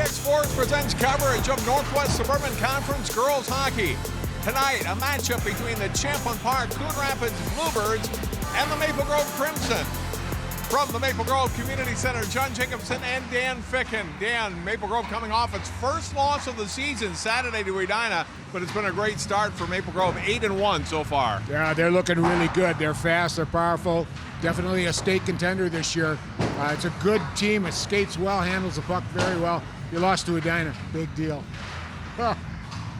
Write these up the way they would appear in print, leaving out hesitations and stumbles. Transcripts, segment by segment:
Sports presents coverage of Northwest Suburban Conference girls hockey. Tonight, a matchup between the Champlin Park-Coon Rapids Bluebirds and the Maple Grove Crimson. From the Maple Grove Community Center, John Jacobson and Dan Ficken. Dan, Maple Grove coming off its first loss of the season Saturday to Edina, but it's been a great start for Maple Grove, 8-1 so far. Yeah, they're looking really good. They're fast, they're powerful. Definitely a state contender this year. It's a good team. It skates well, handles the puck very well. You lost to Edina, big deal. Huh.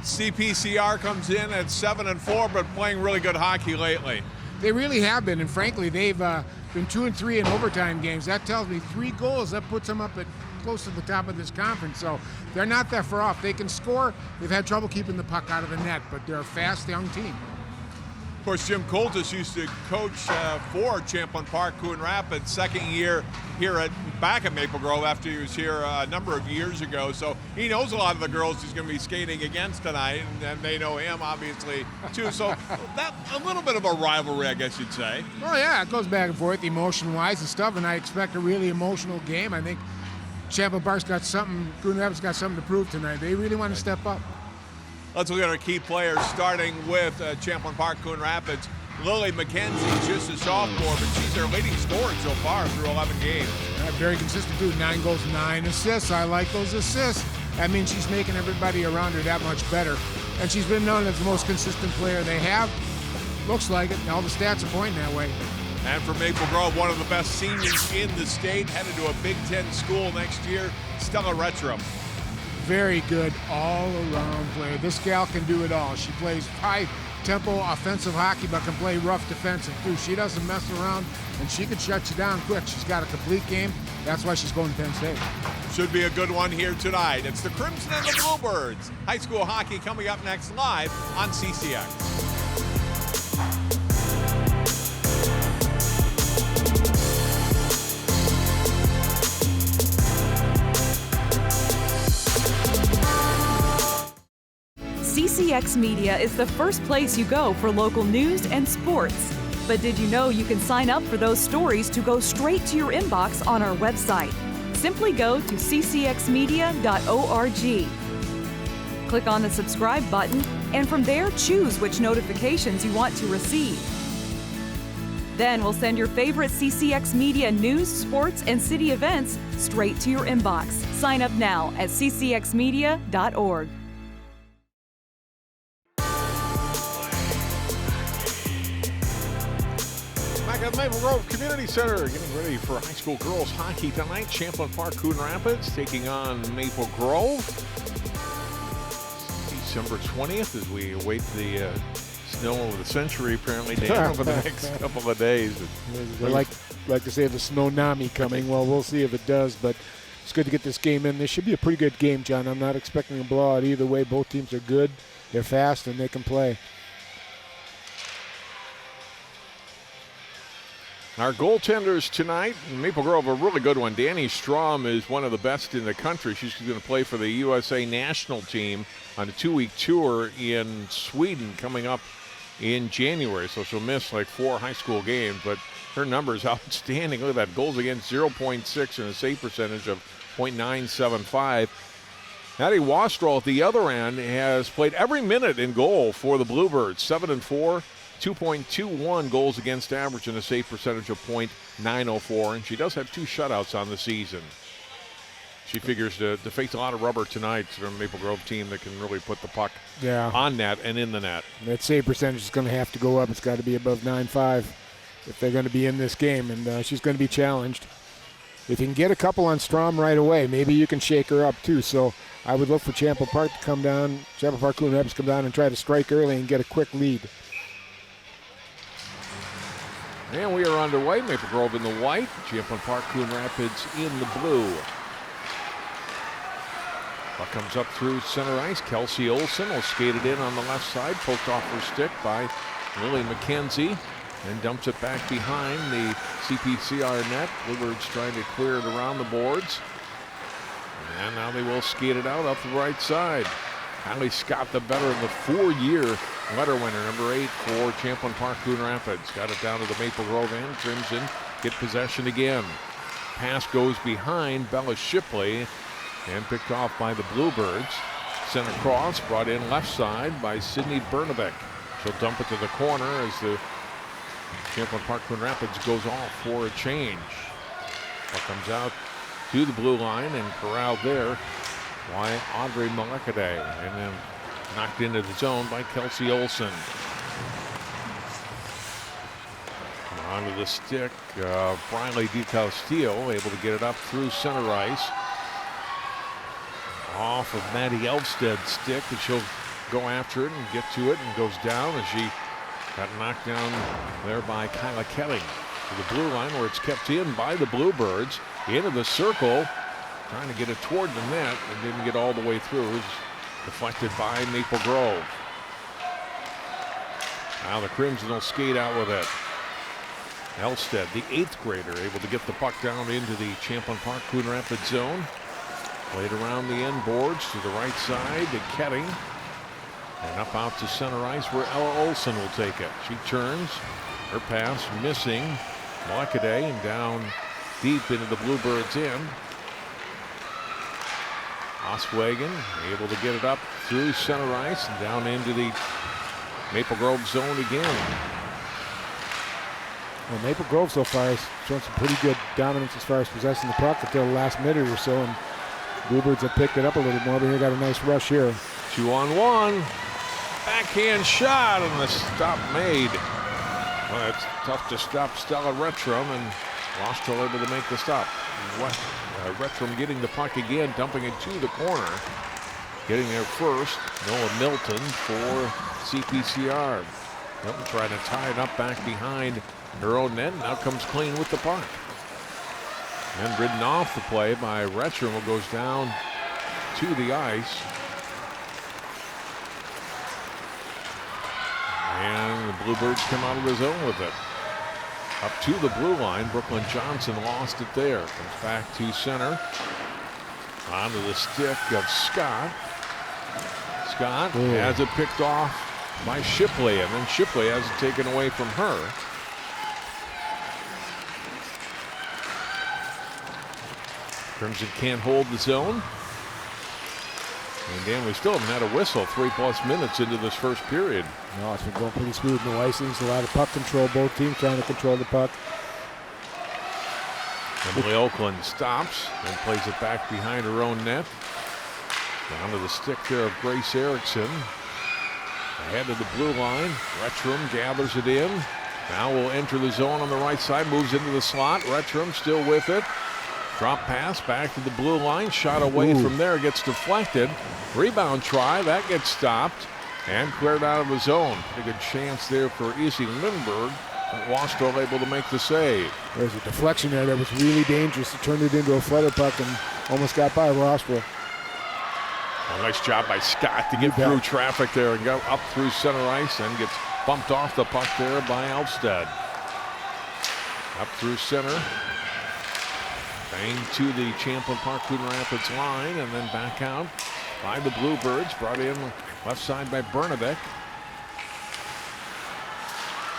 CPCR comes in at 7-4, but playing really good hockey lately. They really have been, and frankly, they've been 2-3 in overtime games. That tells me 3 goals. That puts them up at close to the top of this conference. So they're not that far off. They can score. They've had trouble keeping the puck out of the net, but they're a fast young team. Of course, Jim Coltis used to coach for Champlin Park-Coon Rapids, second year here back at Maple Grove after he was here a number of years ago. So he knows a lot of the girls he's going to be skating against tonight, and they know him, obviously, too. So that a little bit of a rivalry, I guess you'd say. Well, yeah, it goes back and forth emotion-wise and stuff, and I expect a really emotional game. I think Champlin Park's got something, Coon Rapids got something to prove tonight. They really want to step up. Let's look at our key players, starting with Champlin Park-Coon Rapids. Lily McKenzie, just a sophomore, but she's their leading scorer so far through 11 games. Yeah, very consistent, too. 9 goals, 9 assists. I like those assists. That means she's making everybody around her that much better. And she's been known as the most consistent player they have. Looks like it. All the stats are pointing that way. And for Maple Grove, one of the best seniors in the state, headed to a Big Ten school next year, Stella Retram. Very good all-around player. This gal can do it all. She plays high-tempo offensive hockey, but can play rough defensive, too. She doesn't mess around, and she can shut you down quick. She's got a complete game. That's why she's going to Penn State. Should be a good one here tonight. It's the Crimson and the Bluebirds. High school hockey coming up next live on CCX. CCX Media is the first place you go for local news and sports. But did you know you can sign up for those stories to go straight to your inbox on our website? Simply go to ccxmedia.org. Click on the subscribe button, and from there choose which notifications you want to receive. Then we'll send your favorite CCX Media news, sports, and city events straight to your inbox. Sign up now at ccxmedia.org. At Maple Grove Community Center, getting ready for high school girls hockey tonight. Champlin Park-Coon Rapids taking on Maple Grove. December 20th as we await the snow of the century, apparently, Dan, over the next couple of days. They like to say the snow-nami coming. Well, we'll see if it does, but it's good to get this game in. This should be a pretty good game, John. I'm not expecting a blowout either way. Both teams are good. They're fast, and they can play. Our goaltenders tonight, Maple Grove, a really good one. Dani Strom is one of the best in the country. She's going to play for the USA national team on a 2-week tour in Sweden coming up in January. So she'll miss like 4 high school games, but her numbers outstanding. Look at that, goals against 0.6 and a save percentage of .975. Natty Wastrel at the other end has played every minute in goal for the Bluebirds, 7-4. 2.21 goals against average and a save percentage of .904, and she does have 2 shutouts on the season. She figures to face a lot of rubber tonight from a Maple Grove team that can really put the puck on net and in the net. That save percentage is going to have to go up. It's got to be above .95 if they're going to be in this game, and she's going to be challenged. If you can get a couple on Strom right away, maybe you can shake her up too. So I would look for Champlin Park to come down, Champlin Park-Coon Rapids come down and try to strike early and get a quick lead. And we are underway. Maple Grove in the white, Champlin Park-Coon Rapids in the blue. Puck comes up through center ice. Kelsey Olsen will skate it in on the left side, poked off her stick by Lily McKenzie, and dumps it back behind the CPCR net. Bluebirds trying to clear it around the boards. And now they will skate it out up the right side. Kylie Scott, the better in the 4-year letter winner, number 8 for Champlin Park-Coon Rapids. Got it down to the Maple Grove end. Crimson get possession again. Pass goes behind Bella Shipley. and picked off by the Bluebirds. Sent across, brought in left side by Sydney Bernabeck. She'll dump it to the corner as the Champlin Park-Coon Rapids goes off for a change. Puck comes out to the blue line and corralled there by Audrey Malekaday, and then knocked into the zone by Kelsey Olson. Onto the stick, Briley DiCastillo able to get it up through center ice. Off of Maddie Elfsted's stick, and she'll go after it and get to it, and goes down as she got knocked down there by Kyla Kelly to the blue line, where it's kept in by the Bluebirds. Into the circle, trying to get it toward the net, and didn't get all the way through. It was deflected by Maple Grove. Now the Crimson will skate out with it. Elfsted, the 8th grader, able to get the puck down into the Champlin Park-Coon Rapids zone. Played around the end boards to the right side to Ketting. And up out to center ice where Ella Olson will take it. She turns, her pass missing. Malekaday, and down deep into the Bluebirds' end. Oswagon able to get it up through center ice and down into the Maple Grove zone again. Well, Maple Grove so far has shown some pretty good dominance as far as possessing the puck until the last minute or so, and Bluebirds have picked it up a little more, but they got a nice rush here. 2-on-1. Backhand shot, and the stop made. Well, it's tough to stop Stella Retrum, and Rossdale able to make the stop. Retrum getting the puck again, dumping it to the corner. Getting there first, Noah Milton for CPCR. Milton trying to tie it up back behind her own net. Now comes clean with the puck. And ridden off the play by Retrum, who goes down to the ice. And the Bluebirds come out of the zone with it. Up to the blue line, Brooklyn Johnson lost it there. Comes back to center. Onto the stick of Scott. Scott has it picked off by Shipley, and then Shipley has it taken away from her. Crimson can't hold the zone. And Dan, we still haven't had a whistle 3+ minutes into this first period. No, it's been going pretty smooth. No icings, a lot of puck control. Both teams trying to control the puck. Emily Oakland stops and plays it back behind her own net. Down to the stick there of Grace Erickson. Ahead of the blue line. Retrum gathers it in. Now will enter the zone on the right side. Moves into the slot. Retrum still with it. Drop pass back to the blue line. Shot away from there. Gets deflected. Rebound try. That gets stopped and cleared out of the zone. A good chance there for Izzy Lindberg. Wastel able to make the save. There's a deflection there that was really dangerous. It turned it into a flutter puck and almost got by Wastel. A nice job by Scott to get through traffic there and go up through center ice and gets bumped off the puck there by Elfsted. Up through center. Bang to the Champlin Park-Coon Rapids line, and then back out by the Bluebirds. Brought in left side by Bernabeck.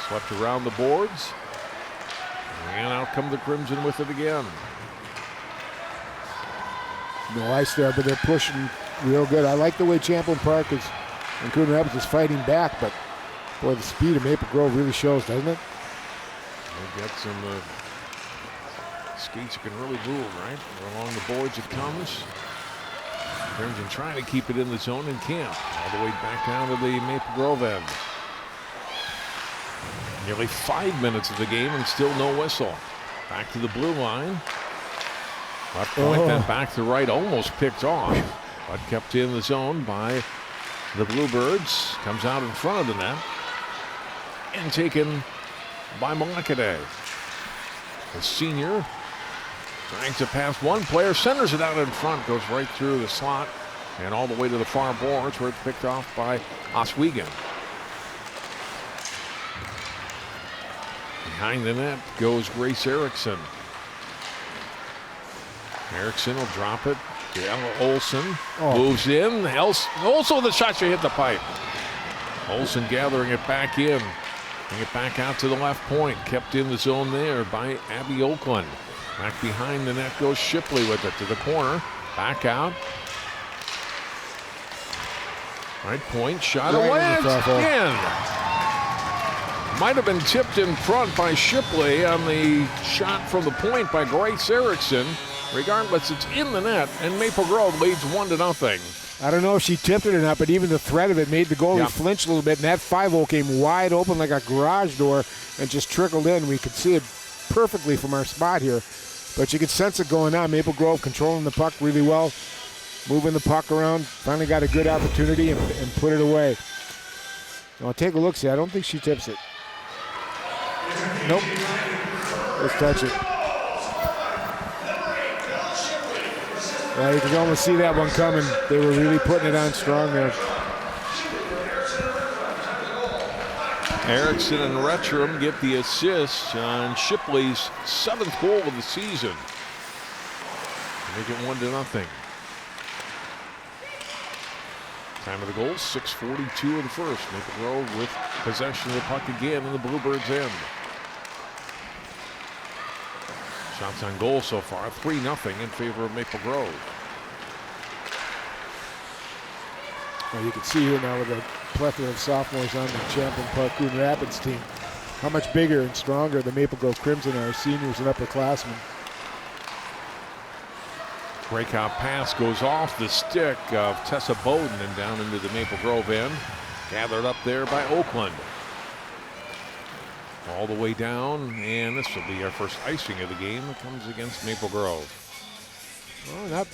Swept around the boards. And out come the Crimson with it again. No ice there, but they're pushing real good. I like the way Champlin Park is and Coon Rapids is fighting back, but boy, the speed of Maple Grove really shows, doesn't it? They got some skates that can really move, right? Along the boards it comes. Crimson trying to keep it in the zone and can't. All the way back down to the Maple Grove end. Nearly 5 minutes of the game and still no whistle. Back to the blue line. Left point, then back to right, almost picked off, but kept in the zone by the Bluebirds. Comes out in front of the net and taken by Malekaday. The senior trying to pass one player, centers it out in front, goes right through the slot and all the way to the far boards where it's picked off by Oswego. Behind the net goes Grace Erickson. Erickson will drop it to Ella Olson. Moves in. Also with the shot, she hit the pipe. Olson gathering it back in. Bring it back out to the left point. Kept in the zone there by Abby Oakland. Back behind the net goes Shipley with it to the corner. Back out. Right point, shot Right away in the foul. again. Might have been tipped in front by Shipley on the shot from the point by Grace Erickson. Regardless, it's in the net, and Maple Grove leads 1-0. I don't know if she tipped it or not, but even the threat of it made the goalie flinch a little bit, and that 5-0 came wide open like a garage door and just trickled in. We could see it perfectly from our spot here, but you could sense it going on. Maple Grove controlling the puck really well, moving the puck around, finally got a good opportunity and put it away. Now take a look, see, I don't think she tips it. Nope. Let's touch it. Yeah, you can almost see that one coming. They were really putting it on strong there. Erickson and Retram get the assist on Shipley's 7th goal of the season. Make it 1-0. Time of the goal, 6:42 of the first. Maple Grove with possession of the puck again in the Bluebirds' end. Shots on goal so far, 3-0 in favor of Maple Grove. Well, you can see here now with a plethora of sophomores on the Champlin Park-Coon Rapids team, how much bigger and stronger the Maple Grove Crimson are, seniors and upperclassmen. Breakout pass goes off the stick of Tessa Bowden and down into the Maple Grove end. Gathered up there by Oakland. All the way down, and this will be our first icing of the game. It comes against Maple Grove. Oh,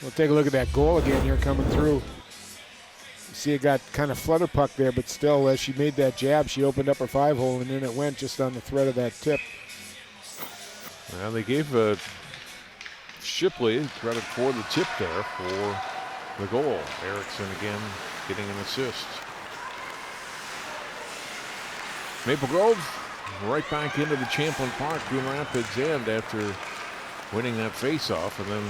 we'll take a look at that goal again here coming through. You see it got kind of flutter puck there, but still, as she made that jab, she opened up her 5-hole, and then it went just on the thread of that tip. Well, they gave Shipley credit for the tip there for the goal. Erickson again getting an assist. Maple Grove right back into the Champlin Park-Coon Rapids end after winning that faceoff, and then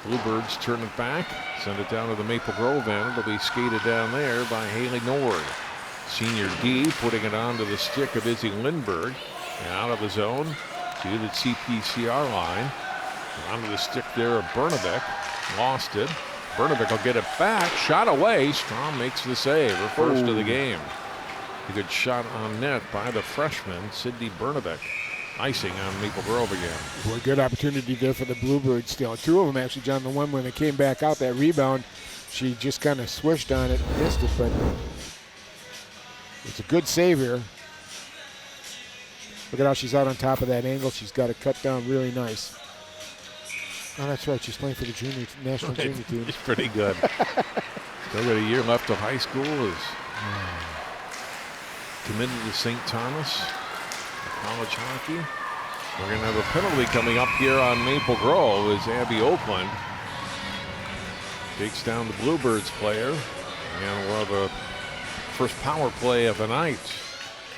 Bluebirds turn it back, send it down to the Maple Grove end. It'll be skated down there by Haley Nord. Senior D putting it onto the stick of Izzy Lindberg, and out of the zone to the CPCR line. Onto the stick there of Bernabek, lost it. Bernabek will get it back, shot away. Strom makes the save, her first of the game. A good shot on net by the freshman, Sydney Bernabek. Icing on Maple Grove again. Boy, good opportunity there for the Bluebirds still. Two of them actually, John. The one when they came back out, that rebound, she just kind of swished on it and missed it, but it's a good save here. Look at how she's out on top of that angle. She's got it cut down really nice. Oh, that's right. She's playing for the national junior team. It's pretty good. Still got a year left of high school. Is committed to St. Thomas college hockey. We're going to have a penalty coming up here on Maple Grove as Abby Oakland takes down the Bluebirds player, and we'll have a first power play of the night.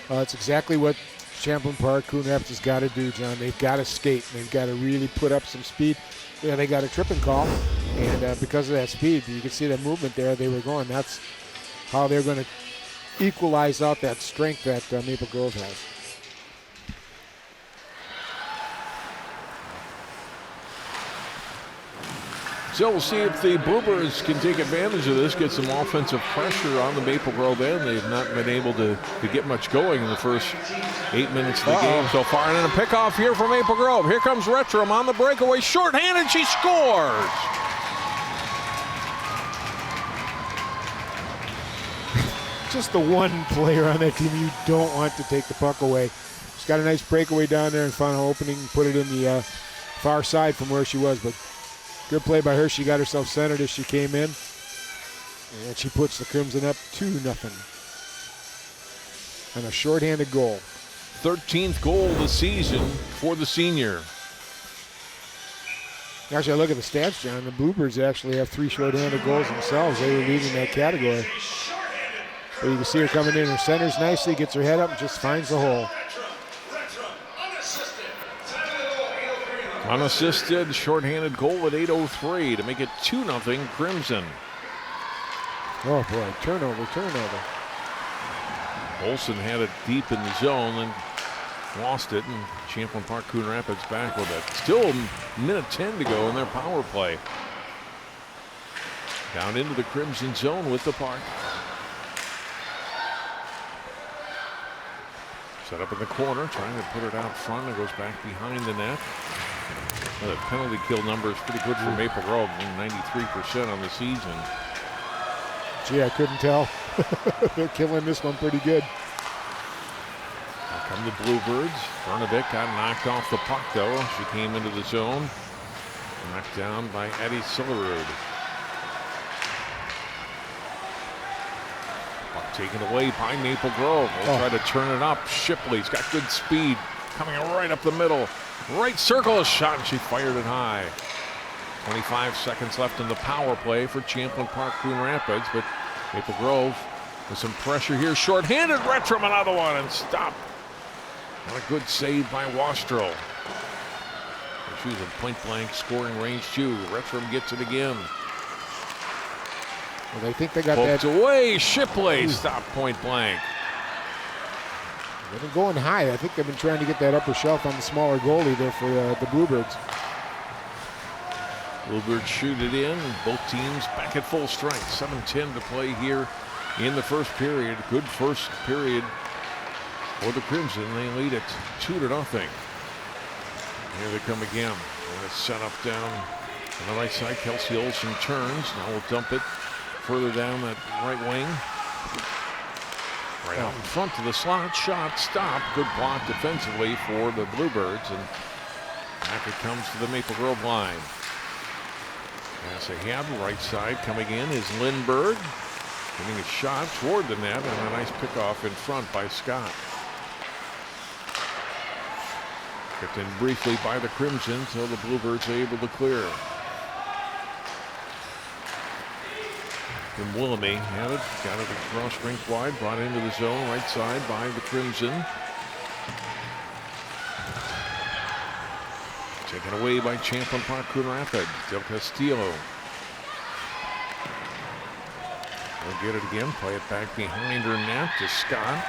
That's exactly what Champlin Park-Coon Rapids has got to do, John. They've got to skate. They've got to really put up some speed. Yeah, they got a tripping call, and because of that speed, you can see that movement there. They were going. That's how they're going to equalize out that strength that Maple Grove has. So we'll see if the Bluebirds can take advantage of this, get some offensive pressure on the Maple Grove end. They've not been able to get much going in the first 8 minutes of the game so far. And then a pickoff here for Maple Grove. Here comes Retram on the breakaway, shorthanded, she scores! Just the one player on that team you don't want to take the puck away. She's got a nice breakaway down there and found an opening, put it in the far side from where she was, but good play by her. She got herself centered as she came in, and she puts the Crimson up 2-0 on a shorthanded goal. 13th goal of the season for the senior. Actually, I look at the stats, John. The Bluebirds actually have 3 shorthanded goals themselves. They were leading that category. But you can see her coming in. Her centers nicely, gets her head up, and just finds the hole. Unassisted, shorthanded goal at 8:03 to make it 2-0 Crimson. Oh boy, turnover. Olsen had it deep in the zone and lost it, and Champlin Park-Coon Rapids back with it. Still a minute 10 to go in their power play. Down into the Crimson zone with the Park. Set up in the corner, trying to put it out front. It goes back behind the net. The penalty kill number is pretty good for Maple Grove, 93% on the season. Gee, I couldn't tell. They're killing this one pretty good. Here come the Bluebirds. Bernadette got knocked off the puck, though. She came into the zone. Knocked down by Eddie Sillerud. Puck taken away by Maple Grove. They'll try to turn it up. Shipley's got good speed. Coming right up the middle. Right circle a shot, and she fired it high. 25 seconds left in the power play for Champlin Park-Coon Rapids, but Maple Grove with some pressure here. Short-handed, Retram another one, and stop. What a good save by Wastrel. She was in point-blank scoring range too. Retram gets it again. Well, they think they got Poked that away. Shipley stopped point-blank. They've been going high. I think they've been trying to get that upper shelf on the smaller goalie there for the Bluebirds. Bluebirds shoot it in. Both teams back at full strength. 7:10 to play here in the first period. Good first period for the Crimson. They lead it 2-0. Here they come again. And it's set up down on the right side. Kelsey Olsen turns. Now we'll dump it further down that right wing. Right out in front to the slot. Shot stop. Good block defensively for the Bluebirds. And back it comes to the Maple Grove line. As they have right side coming in is Lindbergh. Getting a shot toward the net and a nice pickoff in front by Scott. Kept in briefly by the Crimson until the Bluebirds are able to clear. From Willoughby, had it, got it across rink wide, brought into the zone, right side by the Crimson. Taken away by Champlin Park-Coon Rapids. Del Castillo. They'll get it again, play it back behind her net to Scott.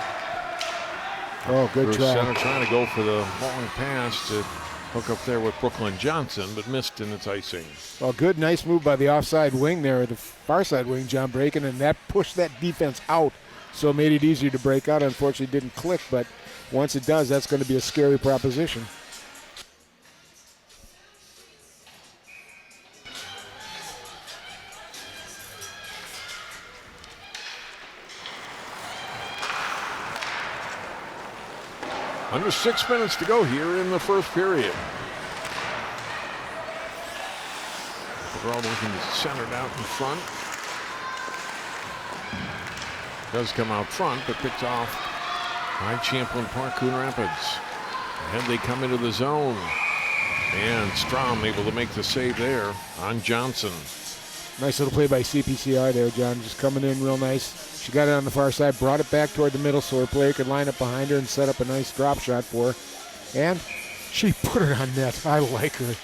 Oh, good try. Center trying to go for the long pass to hook up there with Brooklyn Johnson, but missed in its icing. Well, good, nice move by the offside wing there, the far side wing, John Braken, and that pushed that defense out, so it made it easier to break out. Unfortunately, it didn't click, but once it does, that's going to be a scary proposition. Under 6 minutes to go here in the first period. We're all looking centered out in front. Does come out front, but picked off by Champlin Park-Coon Rapids. And they come into the zone. And Strom able to make the save there on Johnson. Nice little play by CPCR there, John. Just coming in real nice. She got it on the far side, brought it back toward the middle so her player could line up behind her and set up a nice drop shot for her. And she put it on net. I like her.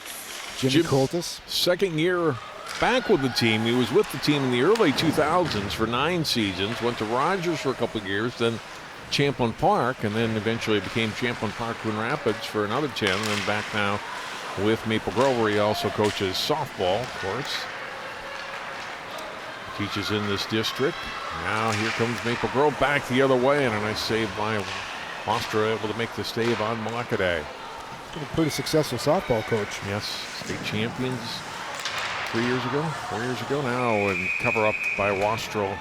Jimmy Coltis. Second year back with the team. He was with the team in the early 2000s for 9 seasons. Went to Rogers for a couple of years, then Champlin Park, and then eventually became Champlin Park-Coon Rapids for another 10, and then back now with Maple Grove, where he also coaches softball, of course. Teaches in this district. Now here comes Maple Grove back the other way, and a nice save by Foster, able to make the save on Malakaday. Been a pretty successful softball coach. Yes, state champions 4 years ago now, and cover up by Wastrel.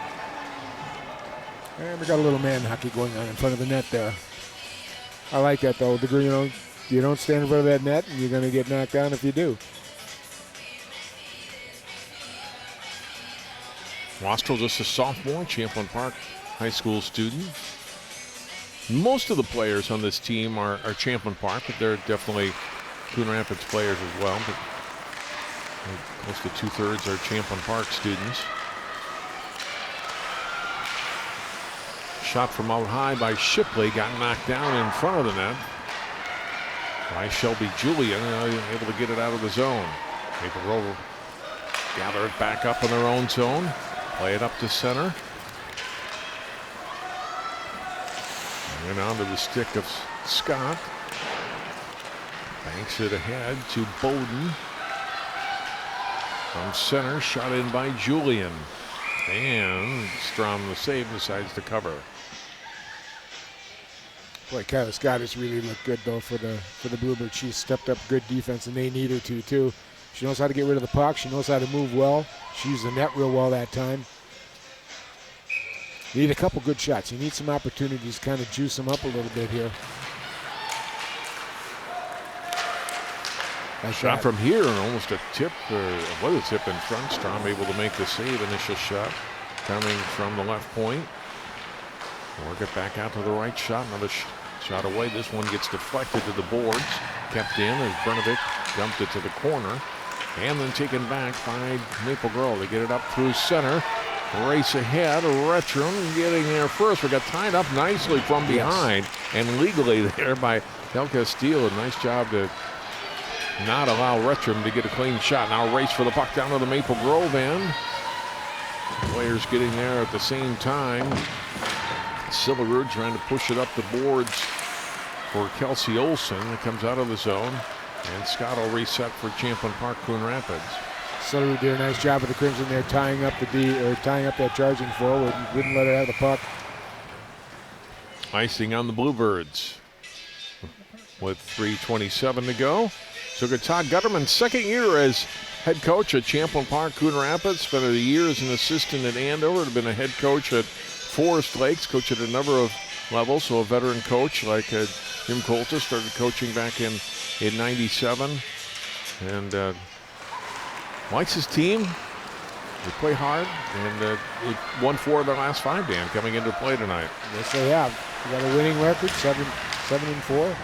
And we got a little man hockey going on in front of the net there. I like that though. You don't stand in front of that net, and you're going to get knocked down if you do. Wastrel just a sophomore, Champlin Park high school student. Most of the players on this team are Champlin Park, but they're definitely Coon Rapids players as well. But close to 2/3 are Champlin Park students. Shot from out high by Shipley, got knocked down in front of the net by Shelby Julian, able to get it out of the zone. Maple Grove gather it back up in their own zone. Play it up to center. And onto the stick of Scott. Banks it ahead to Bowden. From center, shot in by Julian. And Strom, the save, decides to cover. Boy, Kyla Scott has really looked good, though, for the Bluebirds. She's stepped up good defense, and they need her to, too. She knows how to get rid of the puck. She knows how to move well. She used the net real well that time. You need a couple good shots. You need some opportunities to kind of juice them up a little bit here. Shot from here and almost a tip, or was a tip in front. Strom able to make the save. Initial shot coming from the left point. Work it back out to the right shot. Another shot away. This one gets deflected to the boards. Kept in as Brnovic dumped it to the corner. And then taken back by Maple Grove. They get it up through center. Race ahead. Retrum getting there first. We got tied up nicely from behind and legally there by Del Castillo. Nice job to not allow Retrum to get a clean shot. Now race for the puck down to the Maple Grove end. Players getting there at the same time. Silverwood trying to push it up the boards for Kelsey Olsen. It comes out of the zone. And Scott will reset for Champlin Park-Coon Rapids. Silverwood did a nice job with the Crimson there, tying up tying up that charging forward and wouldn't let her have the puck. Icing on the Bluebirds with 3:27 to go. So good. Todd Gutterman, second year as head coach at Champlin Park-Coon Rapids. Spent a year as an assistant at Andover. Had been a head coach at Forest Lakes. Coached at a number of levels. So a veteran coach like Jim Colta started coaching back in '97, and likes his team. They play hard, and they won 4 of their last 5, Dan, coming into play tonight. Yes, they have. They got a winning record, 7-4.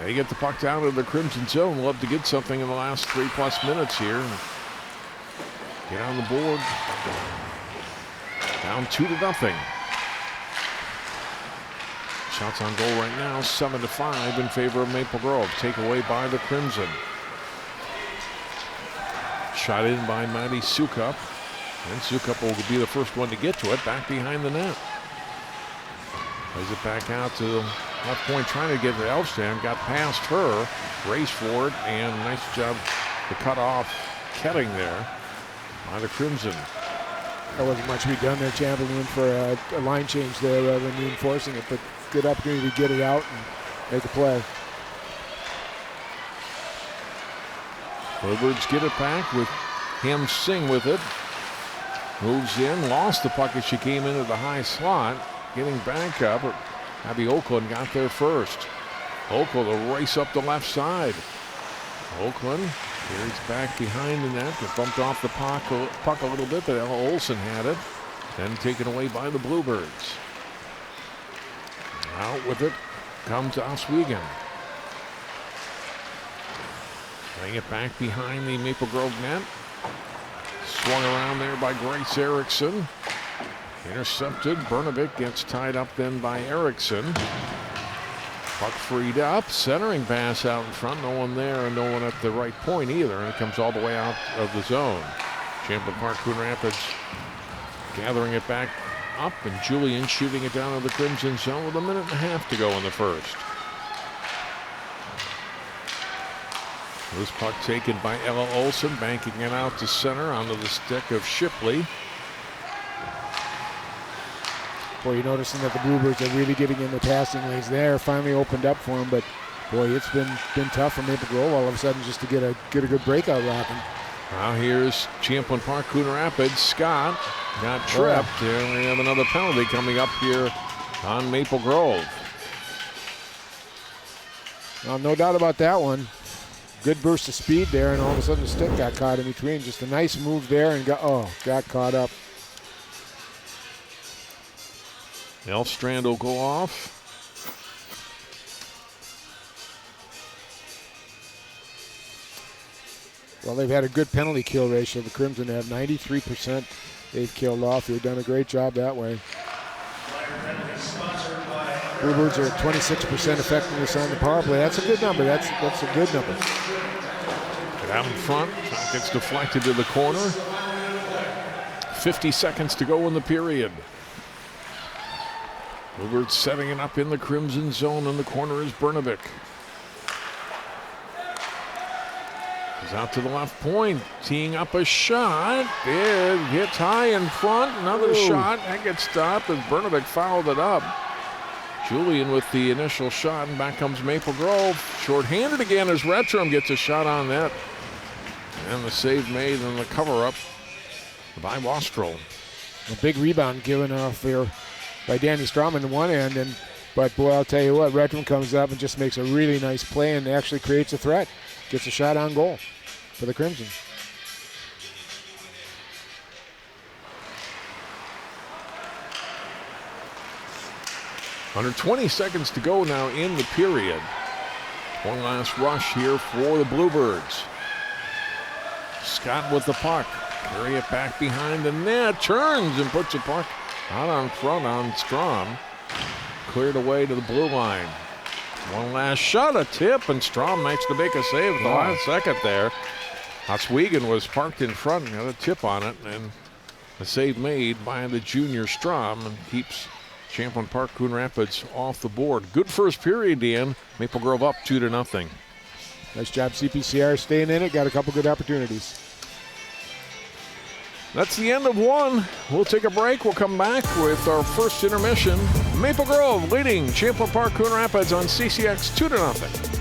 They get the puck down to the Crimson zone. Love to get something in the last 3+ minutes here. Get on the board. Down 2-0. Shots on goal right now, 7-5 in favor of Maple Grove. Takeaway by the Crimson. Shot in by Maddie Sukup. And Sukup will be the first one to get to it, back behind the net. Plays it back out to the left point, trying to get to Elfstand. Got past her, raced for it, and nice job to cut off Ketting there by the Crimson. There wasn't much to be done there. Champlin went for a line change there rather than reinforcing it, but good opportunity to get it out and make a play. Bluebirds get it back with Ham Singh with it. Moves in, lost the puck as she came into the high slot. Getting back up, Abby Oakland got there first. Oakland will race up the left side. Oakland carries back behind the net. Got bumped off the puck a little bit, but Ella Olsen had it. Then taken away by the Bluebirds. Out with it comes Oswego. Playing it back behind the Maple Grove net. Swung around there by Grace Erickson. Intercepted. Brnovic gets tied up then by Erickson. Puck freed up. Centering pass out in front. No one there and no one at the right point either. And it comes all the way out of the zone. Champlin Park-Coon Rapids gathering it back up, and Julian shooting it down to the Crimson zone with 1.5 minutes to go in the first. This puck taken by Ella Olsen, banking it out to center onto the stick of Shipley. Boy, you're noticing that the Bluebirds are really getting in the passing lanes there. Finally opened up for them, but boy, it's been tough for Maple Grove all of a sudden just to get a good breakout rocking. Now here's Champlin Park-Coon Rapids. Scott got tripped, and we have another penalty coming up here on Maple Grove. Well, no doubt about that one. Good burst of speed there, and all of a sudden the stick got caught in between. Just a nice move there, and got caught up. Elfstrand will go off. Well, they've had a good penalty kill ratio. The Crimson have 93% they've killed off. They've done a great job that way. Bluebirds are at 26% effectiveness on the power play. That's a good number. That's a good number. Get out in front. Shot gets deflected to the corner. 50 seconds to go in the period. Bluebirds setting it up in the crimson zone. In the corner is Brnovik. He's out to the left point, teeing up a shot. It hits high in front. Another shot. That gets stopped as Brnovik fouled it up. Julian with the initial shot, and back comes Maple Grove. Short-handed again as Retrum gets a shot on that. And the save made and the cover-up by Wastrel. A big rebound given off here by Dani Strom on one end, but boy, I'll tell you what, Retrum comes up and just makes a really nice play and actually creates a threat. Gets a shot on goal for the Crimson. Under 20 seconds to go now in the period. One last rush here for the Bluebirds. Scott with the puck. Carry it back behind the net. Turns and puts the puck out on front on Strom. Cleared away to the blue line. One last shot, a tip, and Strom makes to make a save at the last second there. Oswego was parked in front and got a tip on it, and a save made by the junior Strom and keeps Champlin Park-Coon Rapids off the board. Good first period, Dan. Maple Grove up 2-0. Nice job, CPCR, staying in it. Got a couple good opportunities. That's the end of one. We'll take a break. We'll come back with our first intermission. Maple Grove leading Champlin Park-Coon Rapids on CCX 2-0.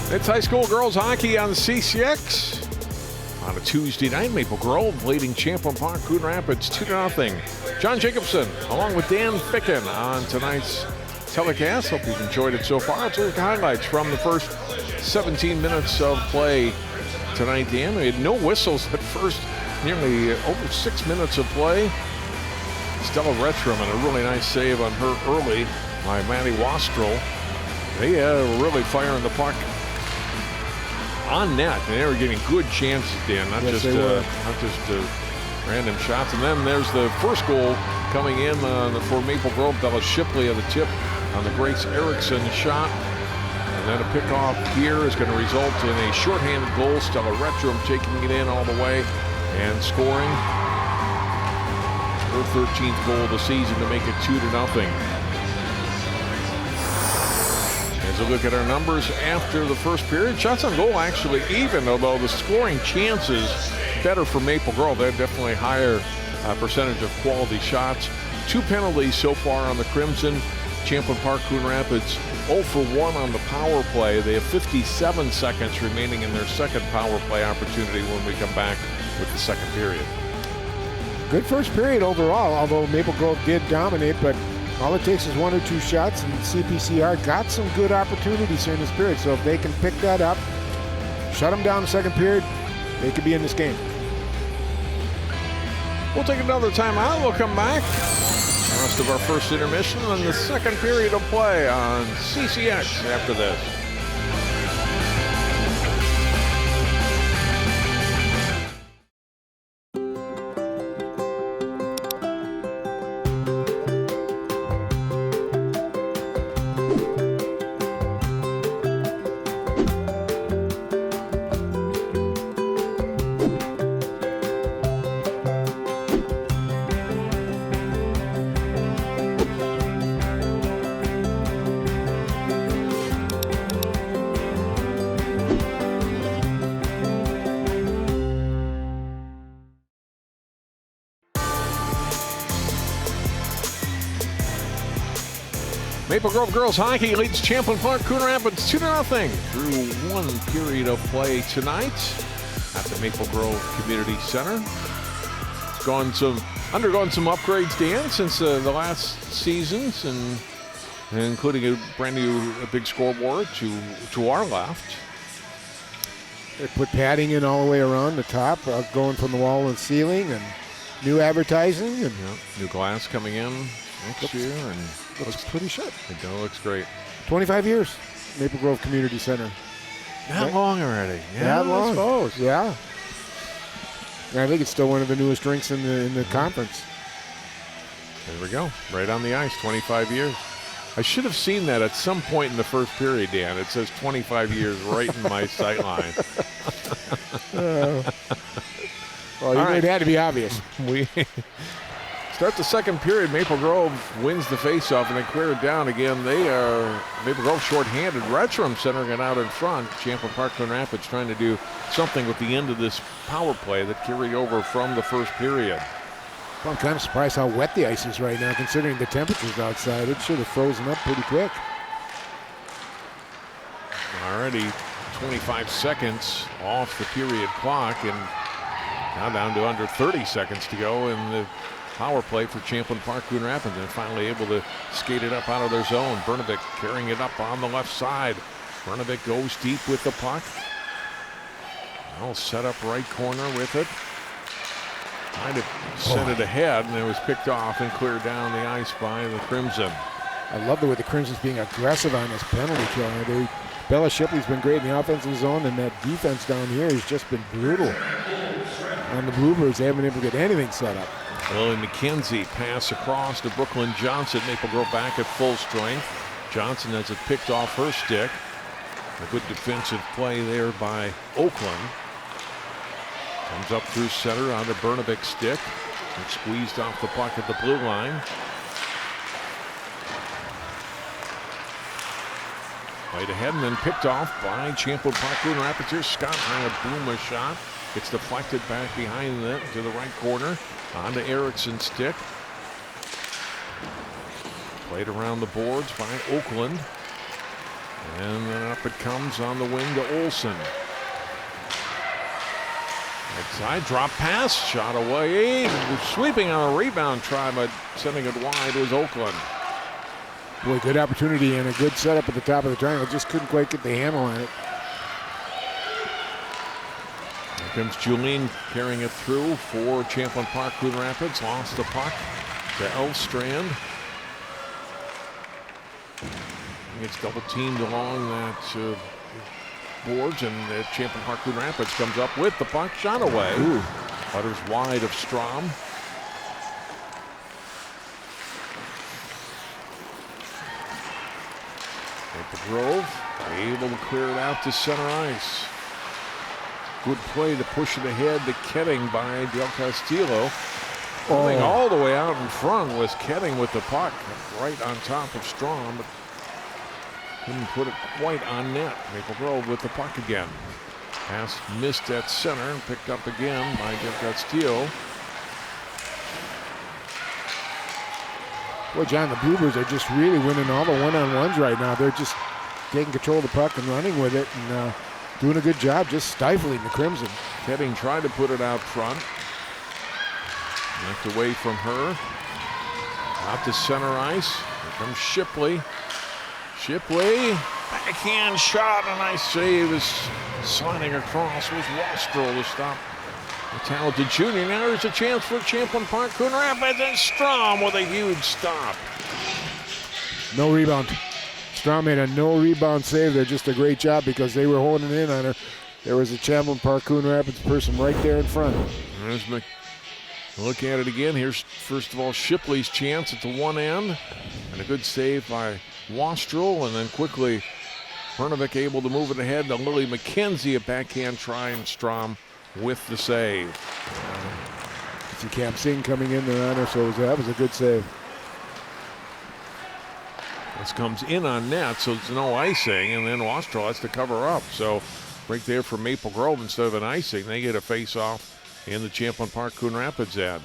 It's high school girls hockey on CCX. On a Tuesday night, Maple Grove leading Champlin Park-Coon Rapids 2-0. John Jacobson along with Dan Ficken on tonight's telecast. Hope you've enjoyed it so far. Let's look at highlights from the first 17 minutes of play tonight, Dan. We had no whistles at first, nearly over 6 minutes of play. Stella Retrum and a really nice save on her early by Maddie Wastrel. They were really firing the puck on net, and they were getting good chances, Dan, not just random shots. And then there's the first goal coming in for Maple Grove. That was Shipley of the tip on the Grace Erickson shot. And then a pickoff here is going to result in a shorthanded goal. Stella Retrum taking it in all the way and scoring her 13th goal of the season to make it 2-0. As we look at our numbers after the first period, shots on goal actually even, although the scoring chances better for Maple Grove. They have definitely higher percentage of quality shots. 2 penalties so far on the Crimson. Champlin Park-Coon Rapids 0 for 1 on the power play. They have 57 seconds remaining in their second power play opportunity when we come back with the second period. Good first period overall, although Maple Grove did dominate, but all it takes is 1 or 2 shots, and CPCR got some good opportunities here in this period. So if they can pick that up, shut them down the second period, they could be in this game. We'll take another timeout. We'll come back. The rest of our first intermission and the second period of play on CCX after this. Maple Grove girls hockey leads Champlin Park-Coon Rapids 2-0 through one period of play tonight at the Maple Grove Community Center. undergone some upgrades, Dan, since the last seasons, and including a brand new big scoreboard to our left. They put padding in all the way around the top, going from the wall and ceiling, and new advertising, and new glass coming in next year, and looks pretty sharp. It looks great. 25 years, Maple Grove Community Center. That long already? Yeah, that long. I suppose. Yeah. And I think it's still one of the newest rinks in the conference. There we go, right on the ice. 25 years. I should have seen that at some point in the first period, Dan. It says 25 years right in my sight line. Well, it had to be obvious. We start the second period. Maple Grove wins the faceoff and they clear it down again. They are Maple Grove shorthanded. Retram centering it out in front. Champlin Park-Coon Rapids trying to do something with the end of this power play that carried over from the first period. Well, I'm kind of surprised how wet the ice is right now, considering the temperatures outside. It should have frozen up pretty quick. Already 25 seconds off the period clock, and now down to under 30 seconds to go in the power play for Champlin Park-Coon Rapids. And finally able to skate it up out of their zone. Brnovik carrying it up on the left side. Brnovik goes deep with the puck. Well, set up right corner with it. Tried to send it ahead, and it was picked off and cleared down the ice by the Crimson. I love the way the Crimson's being aggressive on this penalty kill. Bella Shipley's been great in the offensive zone, and that defense down here has just been brutal. On the Bluebirds, they haven't been able to get anything set up. Lily McKenzie pass across to Brooklyn Johnson. Maple Grove back at full strength. Johnson has it picked off her stick. A good defensive play there by Oakland. Comes up through center onto Brnovik's stick. And squeezed off the puck at the blue line. Played ahead and then picked off by Champlin Park-Coon Rapids here. Scott trying to boom a shot. It's deflected back behind them to the right corner. Onto Erickson's stick. Played around the boards by Oakland. And then up it comes on the wing to Olsen. Outside drop pass, shot away. Sweeping on a rebound try, but sending it wide was Oakland. Boy, good opportunity and a good setup at the top of the triangle. Just couldn't quite get the handle on it. Here comes Julien carrying it through for Champlin Park-Coon Rapids. Lost the puck to Elfstrand. It's double teamed along that boards, and Champlin Park-Coon Rapids comes up with the puck, shot away. Ooh. Butters wide of Strom. Maple Grove able to clear it out to center ice. Good play to push it ahead to Ketting by Del Castillo. Coming all the way out in front was Ketting with the puck right on top of Strom, but couldn't put it quite on net. Maple Grove with the puck again. Pass missed at center and picked up again by Del Castillo. Boy, John, the Bluebirds are just really winning all the one-on-ones right now. They're just taking control of the puck and running with it, and doing a good job just stifling the Crimson. Ketting tried to put it out front. Knocked away from her. Out to center ice. Here comes Shipley. Shipley, backhand shot, a nice save is sliding across with Wastrel to stop the talented junior. Now there's a chance for Champlin Park-Coon Rapids, and Strom with a huge stop. No rebound. Strom made a no rebound save there. Just a great job because they were holding in on her. There was a Champlin Park-Coon Rapids person right there in front. There's look at it again. Here's first of all Shipley's chance at the one end, and a good save by Wastrel, and then quickly Brnovik able to move it ahead to Lily McKenzie, a backhand try, and Strom with the save. See Cam Singh coming in there on her, so that was a good save. This comes in on net, so it's no icing, and then Wastrel has to cover up. So right there for Maple Grove, instead of an icing, they get a face-off in the Champlin Park-Coon Rapids end.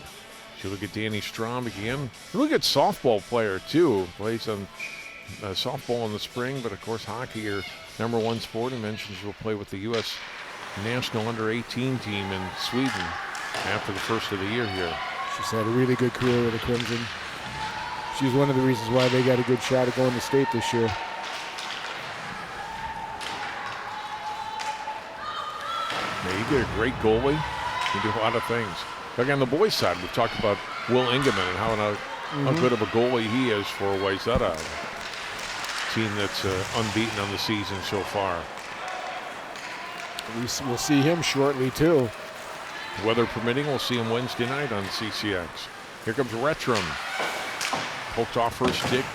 You look at Dani Strom again. Look at softball player, too. Plays on softball in the spring, but of course hockey, your number one sport. And mentions will play with the U.S. National Under-18 team in Sweden after the first of the year here. She's had a really good career with the Crimson. She's one of the reasons why they got a good shot at going to state this year. Yeah, you get a great goalie, you do a lot of things. Like on the boys' side, we've talked about Will Ingeman and how good of a goalie he is for Wayzata, a team that's unbeaten on the season so far. We'll see him shortly, too. Weather permitting, we'll see him Wednesday night on CCX. Here comes Retrum. Poked off her stick.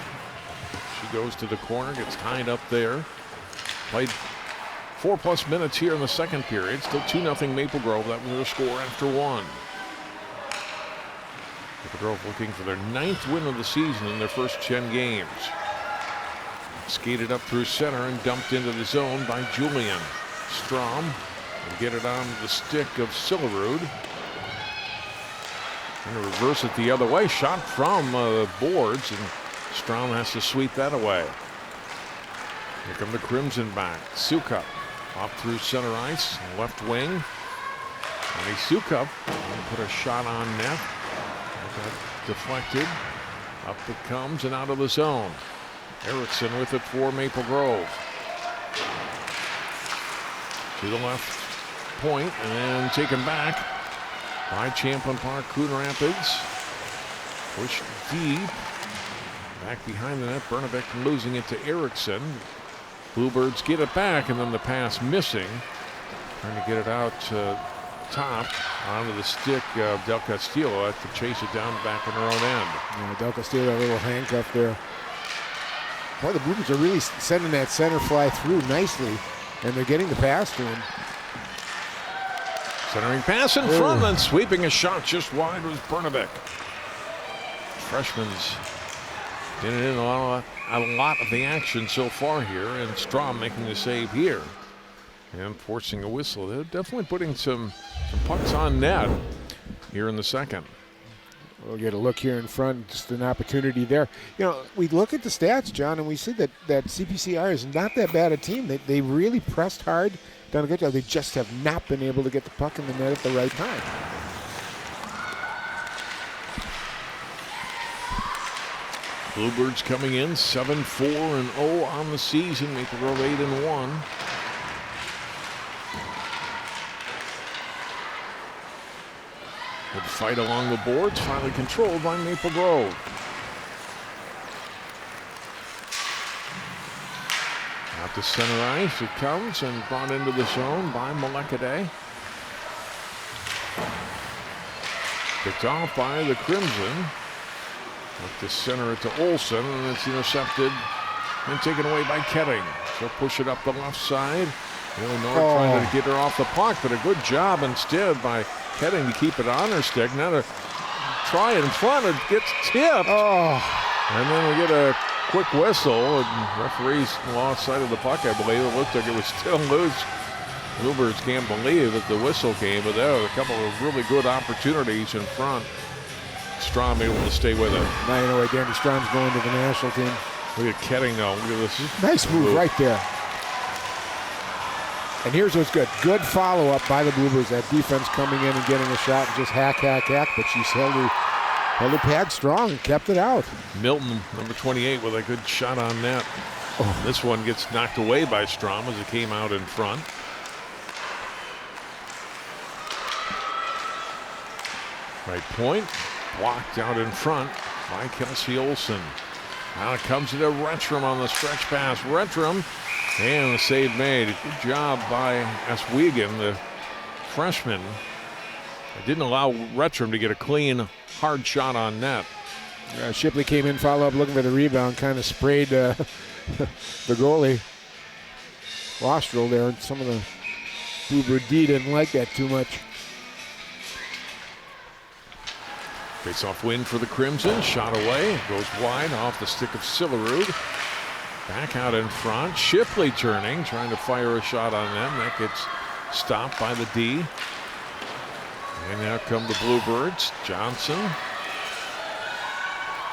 She goes to the corner, gets tied up there. Played 4+ minutes here in the second period. Still 2-0 Maple Grove. That was their score after 1. Maple Grove looking for their 9th win of the season in their first 10 games. Skated up through center and dumped into the zone by Julian. Strom will get it on the stick of Sillerud. And reverse it the other way. Shot from the boards, and Strom has to sweep that away. Here come the Crimson back. Sukup off through center ice, left wing. And Sukup put a shot on net. Got deflected. Up it comes and out of the zone. Erickson with it for Maple Grove. To the left point and then taken back by Champlin Park-Coon Rapids. Push deep. Back behind the net. Bernabek losing it to Erickson. Bluebirds get it back, and then the pass missing. Trying to get it out top onto the stick of Del Castillo to chase it down back in her own end. Yeah, Del Castillo, a little handcuff there. Boy, the Bluebirds are really sending that center fly through nicely, and they're getting the pass to him. Centering pass in front, and sweeping a shot just wide was Bernabek. Freshman's been in a lot of the action so far here, and Strom making the save here and forcing a whistle. They're definitely putting some pucks on net here in the second. We'll get a look here in front, just an opportunity there. You know, we look at the stats, John, and we see that CPCR is not that bad a team. They really pressed hard, done a good job. They just have not been able to get the puck in the net at the right time. Bluebirds coming in 7-4-0 on the season. Maple Grove 8-1. Good fight along the boards, finally controlled by Maple Grove. Out to center ice it comes and brought into the zone by Malekade. Picked off by the Crimson. Up to center it to Olsen, and it's intercepted and taken away by Ketting. She'll push it up the left side. Really Nord trying to get her off the puck, but a good job instead by Ketting to keep it on her stick. Now to try it in front, it gets tipped. And then we get a quick whistle, and referees lost sight of the puck, I believe. It looked like it was still loose. Bluebirds can't believe that the whistle came, but there were a couple of really good opportunities in front. Strom able to stay with it. Now you know why Danny Strom's going to the national team. Look at Ketting though. Look at this. Nice move right there. And here's what's good. Good follow-up by the Bluebirds. That defense coming in and getting a shot and just hack. But she's held her pad strong and kept it out. Milton, number 28, with a good shot on net. This one gets knocked away by Strom as it came out in front. Right point. Blocked out in front by Kelsey Olsen. Now it comes to Retrum on the stretch pass. Retrum, and the save made. Good job by Oswego, the freshman. It didn't allow Retrum to get a clean, hard shot on net. Shipley came in, follow up, looking for the rebound, kind of sprayed the goalie. Wastrel there, and some of the Bluebird D didn't like that too much. Face-off win for the Crimson. Shot away. Goes wide off the stick of Sillerud. Back out in front. Shipley turning, trying to fire a shot on them. That gets stopped by the D. And now come the Bluebirds. Johnson.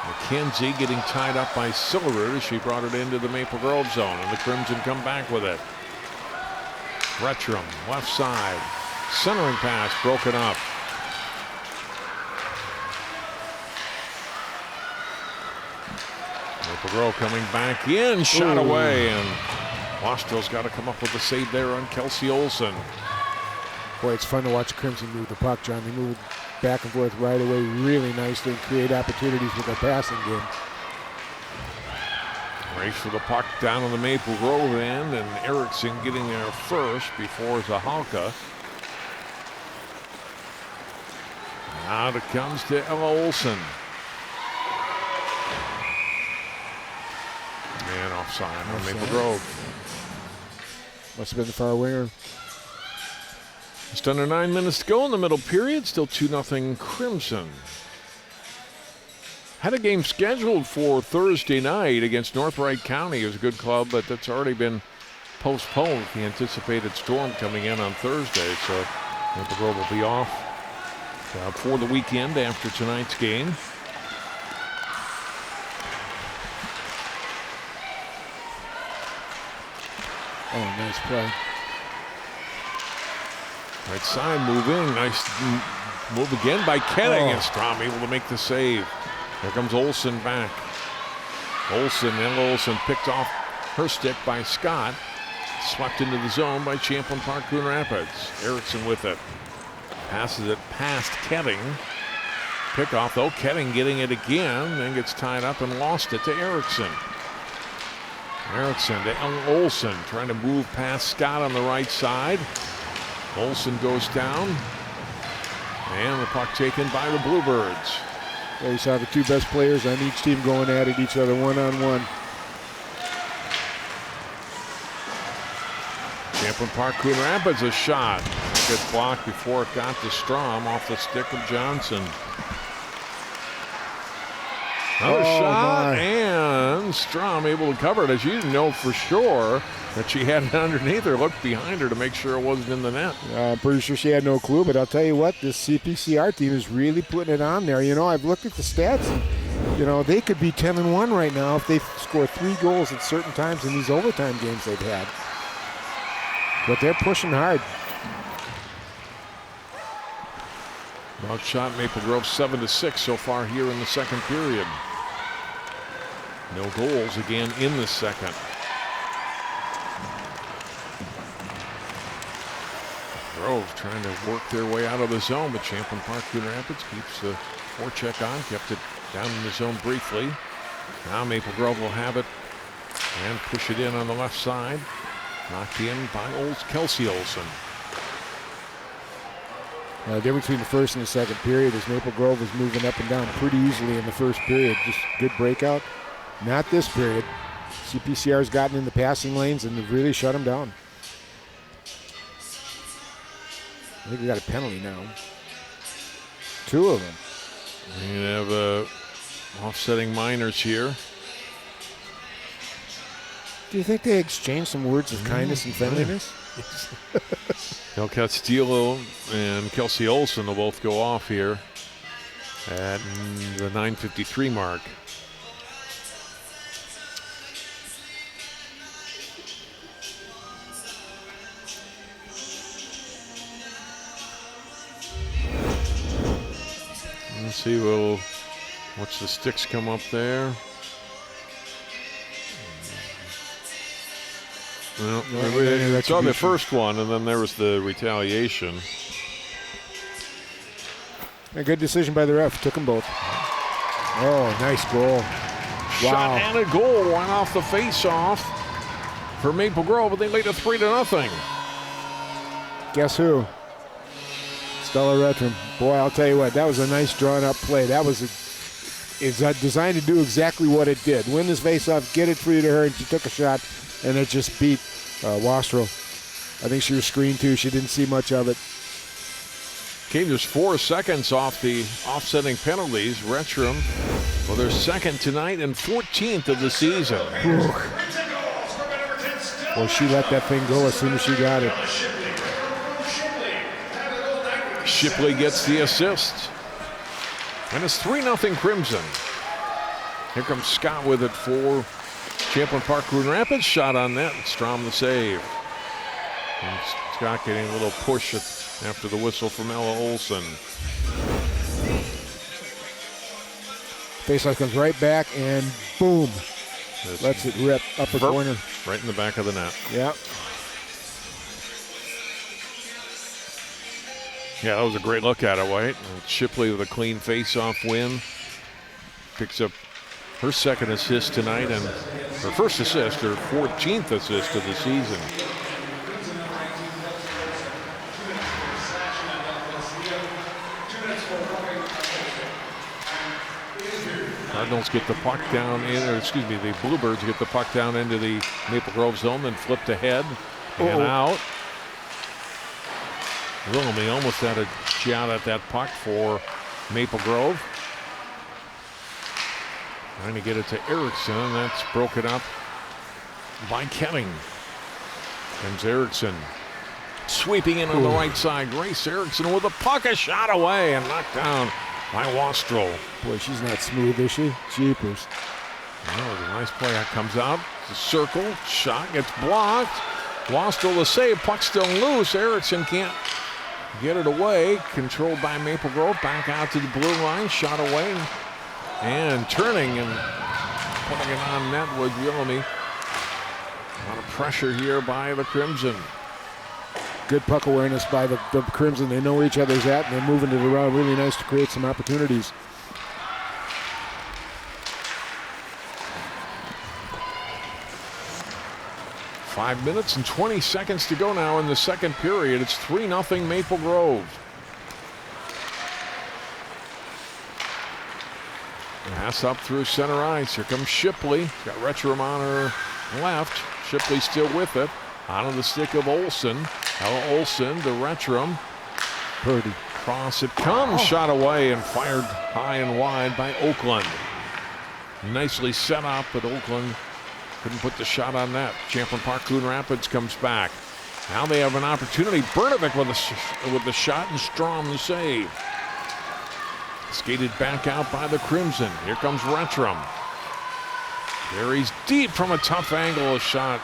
McKenzie getting tied up by Sillerud as she brought it into the Maple Grove zone. And the Crimson come back with it. Retrum, left side. Centering pass broken up. Maple Grove coming back in, shot away, and Osseo's got to come up with a save there on Kelsey Olson. Boy, it's fun to watch Crimson move the puck, John. They move back and forth right away really nicely and create opportunities with their passing game. Race for the puck down on the Maple Grove end, and Erickson getting there first before Zahalka. Out it comes to Ella Olson. And offside on Maple Grove. Must have been the far winger. Just under 9 minutes to go in the middle period. Still 2-0 Crimson. Had a game scheduled for Thursday night against North Wright County. It was a good club, but that's already been postponed. The anticipated Storm coming in on Thursday, so Maple Grove will be off for the weekend after tonight's game. Oh, nice play. Right side moving. Nice move again by Kenning, and Strom able to make the save. Here comes Olson back. Olson picked off her stick by Scott. Swept into the zone by Champlin Park-Coon Rapids. Erickson with it. Passes it past Kenning. Pickoff though. Kenning getting it again. Then gets tied up and lost it to Erickson. Erickson to Olson. Trying to move past Scott on the right side. Olson goes down. And the puck taken by the Bluebirds. There you saw the two best players on each team going at it, each other one-on-one. Champlin Park-Coon Rapids a shot. Good block before it got to Strom off the stick of Johnson. Another shot, and Strom able to cover it, as you didn't know for sure that she had it underneath her. Looked behind her to make sure it wasn't in the net. I'm pretty sure she had no clue, but I'll tell you what, this CPCR team is really putting it on there. You know, I've looked at the stats, and, you know, they could be 10-1 right now if they score 3 goals at certain times in these overtime games they've had. But they're pushing hard. Outshot Maple Grove 7-6 so far here in the second period. No goals again in the second. Grove trying to work their way out of the zone, but Champlin Park-Coon Rapids keeps the forecheck on, kept it down in the zone briefly. Now Maple Grove will have it and push it in on the left side. Knocked in by Kelsey Olson. The difference between the first and the second period is Maple Grove was moving up and down pretty easily in the first period. Just good breakout. Not this period. CPCR's gotten in the passing lanes and they've really shut them down. I think we got a penalty now. 2 of them. We have offsetting minors here. Do you think they exchanged some words of kindness and friendliness? El Castillo and Kelsey Olson will both go off here at the 9:53 mark. Let's see, we'll watch the sticks come up there. Well, we saw the first one, and then there was the retaliation. A good decision by the ref. Took them both. Oh, nice goal. Shot and a goal. Went off the face-off for Maple Grove, but they lead it 3-0. Guess who? Stella Retram. Boy, I'll tell you what, that was a nice drawn-up play. That was it's designed to do exactly what it did. Win this face-off, get it free to her, and she took a shot, and it just beat Wastrel. I think she was screened too. She didn't see much of it. Came just 4 seconds off the offsetting penalties. Retram, well, their second tonight and 14th of the season. Well, she let that thing go as soon as she got it. Shipley gets the assist. And it's 3-0 Crimson. Here comes Scott with it for Champlin Park-Coon Rapids. Shot on net. Strom the save. And Scott getting a little push after the whistle from Ella Olson. Faceoff comes right back, and boom. Lets it rip upper corner. Right in the back of the net. Yeah. Yeah, that was a great look at it, White. And Shipley with a clean face-off win. Picks up her second assist tonight and her first assist, her 14th assist of the season. Cardinals get the puck down in, or excuse me, the Bluebirds get the puck down into the Maple Grove zone, then flipped ahead and out. Willoughby almost had a shot at that puck for Maple Grove. Trying to get it to Erickson, and that's broken up by Kenning. Comes Erickson. Sweeping in on the right side. Grace Erickson with a puck, a shot away and knocked down by Wastrel. Boy, she's not smooth, is she? Jeepers. That was a nice play. That comes out. It's a circle. Shot gets blocked. Wastrel the save. Puck still loose. Erickson can't get it away. Controlled by Maple Grove. Back out to the blue line. Shot away. And turning and putting it on net was Willoughby. A lot of pressure here by the Crimson. Good puck awareness by the Crimson. They know where each other's at, and they're moving it around really nice to create some opportunities. Five minutes and 20 seconds to go now in the second period. It's 3-0 Maple Grove. Pass up through center ice. Here comes Shipley. Got Retrum on her left. Shipley still with it. Out of the stick of Olsen. Now Olsen to Retrum. Purdy. Cross it comes. Shot away and fired high and wide by Oakland. Nicely set up, but Oakland couldn't put the shot on net. Champlin Park-Coon Rapids comes back. Now they have an opportunity. Bernovic with the shot and Strom the save. Skated back out by the Crimson. Here comes Retrum. Carries deep from a tough angle. A shot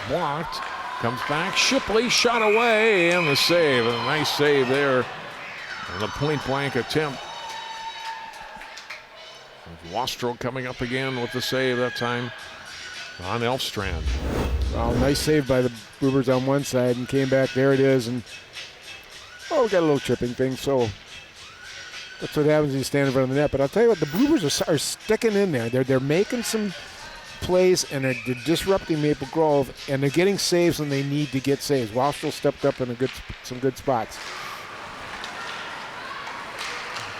blocked. Comes back. Shipley shot away and the save. A nice save there. And the point blank attempt. Wastrel coming up again with the save that time on Elfstrand. Well, nice save by the Bluebirds on one side and came back. There it is. And we got a little tripping thing. So that's what happens when you stand in front of the net. But I'll tell you what, the Bluebirds are sticking in there. They're making some plays and they're disrupting Maple Grove, and they're getting saves when they need to get saves. Wastrel stepped up in some good spots.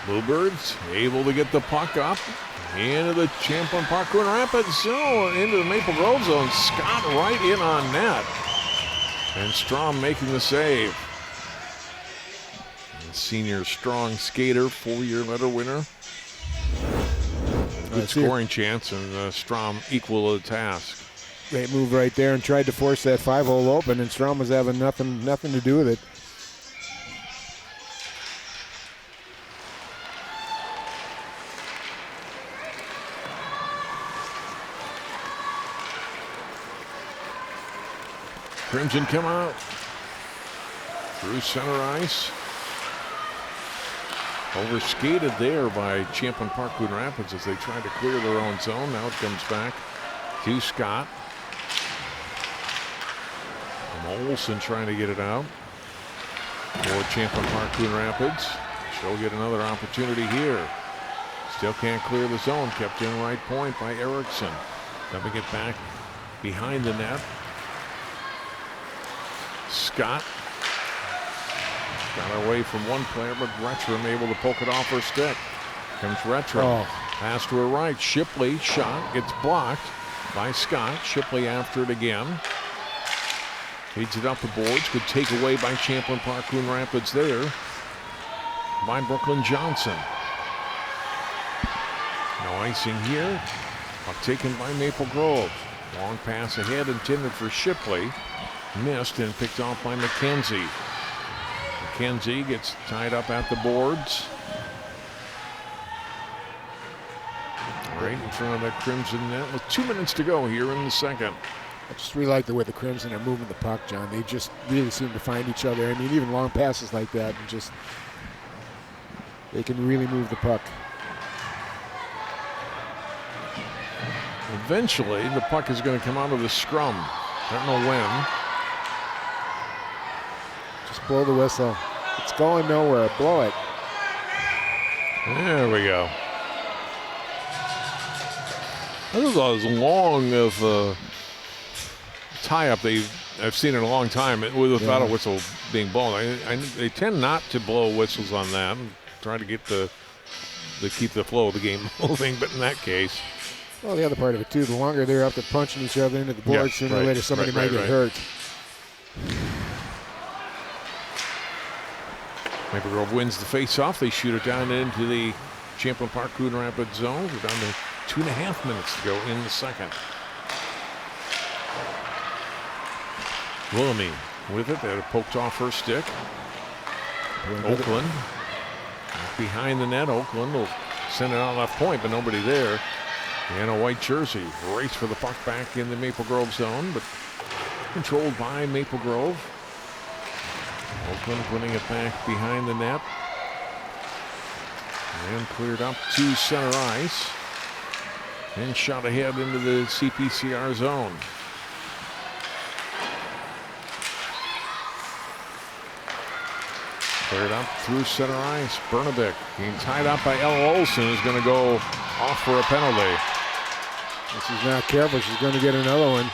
Bluebirds able to get the puck up into the Champlin Park-Coon Rapids zone, into the Maple Grove zone. Scott right in on net. And Strom making the save. The senior strong skater, 4-year letter winner. Good scoring chance, and Strom equal to the task. They moved right there and tried to force that 5-hole open, and Strom was having nothing to do with it. Crimson come out through center ice. Overskated there by Champlin Park-Coon Rapids as they tried to clear their own zone. Now it comes back to Scott. And Olsen trying to get it out for Champlin Park-Coon Rapids. She'll get another opportunity here. Still can't clear the zone. Kept in right point by Erickson. Dumping it back behind the net. Scott got away from one player, but Retrum able to poke it off her stick. Comes Retrum. Pass to her right. Shipley shot gets blocked by Scott. Shipley after it again. Feeds it up the boards. Good takeaway by Champlin Park-Coon Rapids there by Brooklyn Johnson. No icing here. Puck taken by Maple Grove. Long pass ahead intended for Shipley. Missed and picked off by McKenzie. McKenzie gets tied up at the boards. Right in front of that Crimson net with 2 minutes to go here in the second. I just really like the way the Crimson are moving the puck, John. They just really seem to find each other. I mean, even long passes like that, and just they can really move the puck. Eventually, the puck is going to come out of the scrum. Don't know when. Just blow the whistle. It's going nowhere. Blow it. There we go. This is as long of a tie-up I've seen in a long time without a whistle being blown. They tend not to blow whistles on that and try to get to keep the flow of the game moving, but in that case. Well, the other part of it, too, the longer they're up to punching each other into the board, sooner or later somebody might get hurt. Maple Grove wins the face-off. They shoot it down into the Champlin Park-Coon Rapid zone. We're down to 2.5 minutes to go in the second. Wilhelmy with it. That poked off her stick. Oakland behind the net. Oakland will send it out left point, but nobody there. And a white jersey. Race for the puck back in the Maple Grove zone, but controlled by Maple Grove. Oakland putting it back behind the net. And cleared up to center ice. And shot ahead into the CPCR zone. Cleared up through center ice. Bernabik being tied up by Ella Olsen, is going to go off for a penalty. If she's not careful, she's going to get another one.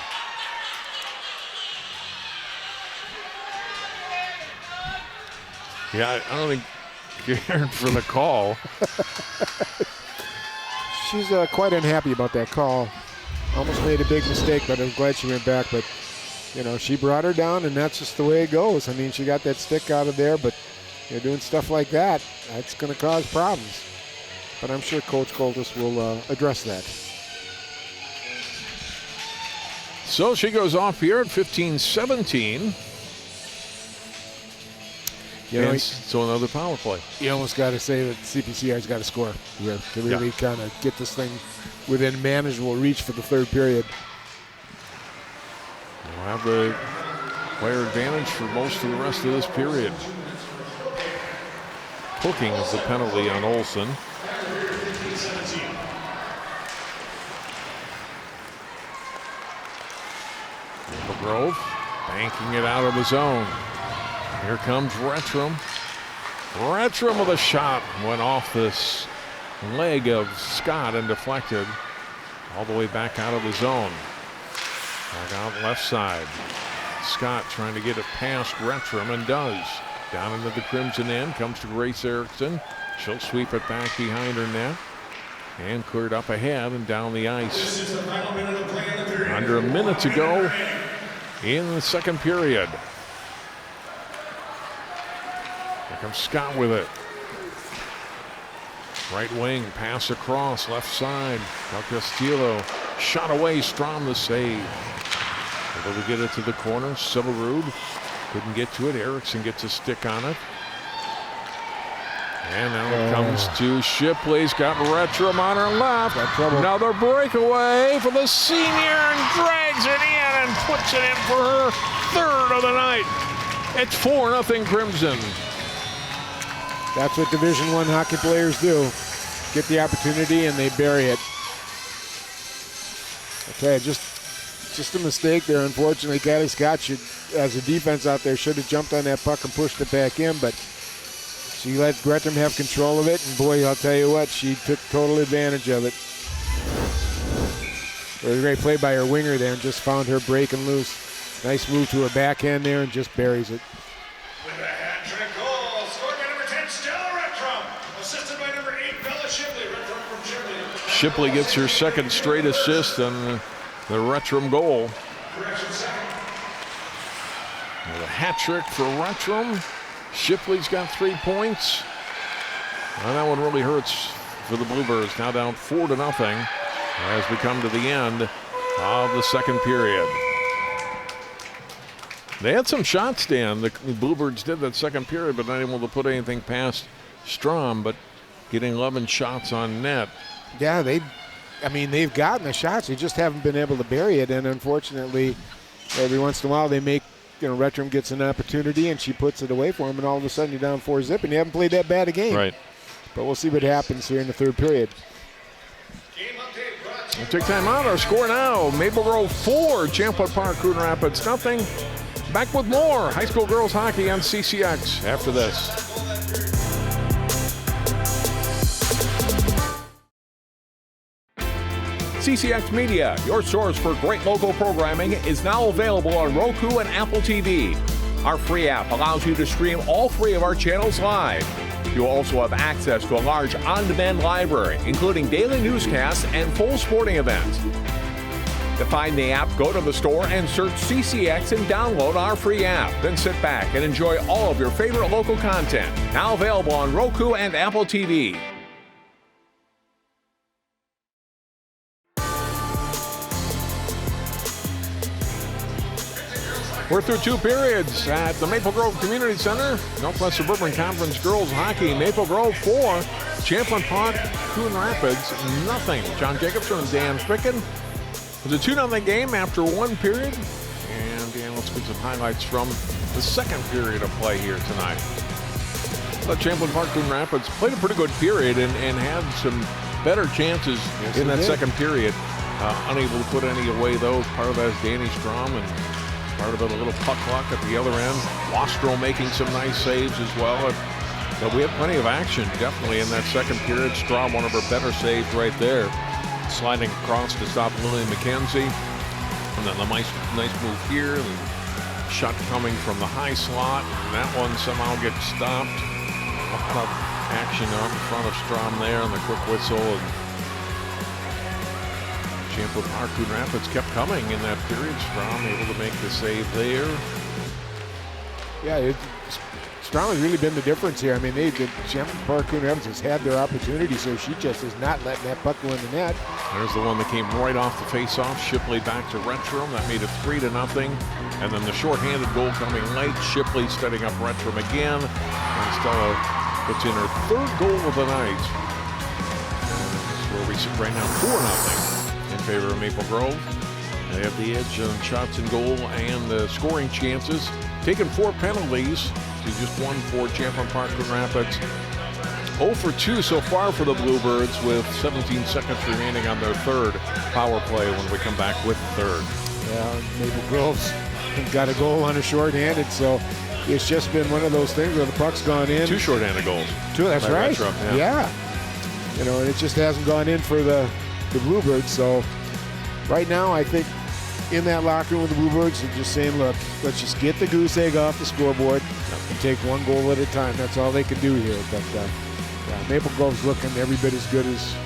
Yeah, I don't think you cared for the call. She's quite unhappy about that call. Almost made a big mistake, but I'm glad she went back. But, you know, she brought her down, and that's just the way it goes. I mean, she got that stick out of there, but you're doing stuff like that, that's going to cause problems. But I'm sure Coach Coltis will address that. So she goes off here at 15-17. You know, so another power play. You almost got to say that CPCR's got to score here to really kind of get this thing within manageable reach for the third period. We'll have the player advantage for most of the rest of this period. Hooking is the penalty on Olsen. Maple Grove banking it out of the zone. Here comes Retram. Retram with a shot. Went off this leg of Scott and deflected all the way back out of the zone. Back out left side. Scott trying to get it past Retram and does. Down into the Crimson end. Comes to Grace Erickson. She'll sweep it back behind her net. And cleared up ahead and down the ice. Under a minute to go in the second period. Here comes Scott with it. Right wing, pass across, left side. Del Castillo shot away, Strom the save. Able to get it to the corner. Silverud couldn't get to it. Erickson gets a stick on it. And now it comes to Shipley's got Retram on her left. Another breakaway for the senior and drags it in and puts it in for her third of the night. It's 4-0 Crimson. That's what Division I hockey players do. Get the opportunity and they bury it. Okay, just a mistake there. Unfortunately, Caddy Scott should, as a defense out there, should have jumped on that puck and pushed it back in, but she let Gretram have control of it, and boy, I'll tell you what, she took total advantage of it. It was a great play by her winger there and just found her breaking loose. Nice move to her backhand there and just buries it. With a hat-trick goal, scored by number 10, Stella Retram, assisted by number 8, Bella Shipley. Retram from Shipley. Shipley gets her second straight assist on the Retram goal. Correction second. With a hat trick for Retram. Shipley's got 3 points. Well, that one really hurts for the Bluebirds. Now down 4-0 as we come to the end of the second period. They had some shots, Dan. The Bluebirds did that second period, but not able to put anything past Strom, but getting 11 shots on net. Yeah, they've gotten the shots. They just haven't been able to bury it, and unfortunately, every once in a while they make, Retram gets an opportunity and she puts it away for him, and all of a sudden you're down 4-0 and you haven't played that bad a game. Right. But we'll see what happens here in the third period. Game update brought to you We'll take time out. Our score now. Maple Grove 4, Champlin Park-Coon Rapids nothing. Back with more high school girls hockey on CCX after this. CCX Media, your source for great local programming, is now available on Roku and Apple TV. Our free app allows you to stream all 3 of our channels live. You'll also have access to a large on-demand library, including daily newscasts and full sporting events. To find the app, go to the store and search CCX and download our free app. Then sit back and enjoy all of your favorite local content. Now available on Roku and Apple TV. We're through 2 periods at the Maple Grove Community Center. Northwest Suburban Conference Girls Hockey. Maple Grove 4, Champlin Park-Coon Rapids nothing. John Jacobson and Dan Spicken. It was a 2-0 game after 1 period. And Dan, let's get some highlights from the second period of play here tonight. The Champlin Park-Coon Rapids played a pretty good period and had some better chances in that second period. Unable to put any away, though. Part of that is Dani Strom, and part of it a little puck luck at the other end. Osseo making some nice saves as well. But we had plenty of action, definitely, in that second period. Strom, one of her better saves right there. Sliding across to stop Lily McKenzie. And then the nice move here. And shot coming from the high slot. And that one somehow gets stopped. A lot of action out in front of Strom there, and the quick whistle. And Champlin Park-Coon Rapids kept coming in that period. Strom able to make the save there. Yeah, Strom has really been the difference here. I mean, the Champlin Park-Coon Rapids has had their opportunity, so she just is not letting that puck go in the net. There's the one that came right off the face-off. Shipley back to Retrom. That made it 3-0. And then the shorthanded goal coming late. Shipley setting up Retrom again. And Stella puts in her 3rd goal of the night. That's where we sit right now, 4-0. In favor of Maple Grove. They have the edge on shots and goal and the scoring chances. Taking 4 penalties to just 1 for Champlin Park-Coon Rapids. 0 for 2 so far for the Bluebirds, with 17 seconds remaining on their 3rd power play when we come back with the 3rd. Yeah, Maple Grove's got a goal on a shorthanded, so it's just been one of those things where the puck's gone in. 2 shorthanded goals. 2, that's right. Retrom, yeah. You know, and it just hasn't gone in for the Bluebirds. So right now, I think in that locker room with the Bluebirds, they're just saying, look, let's just get the goose egg off the scoreboard and take 1 goal at a time. That's all they can do here. But yeah, Maple Grove's looking every bit as good as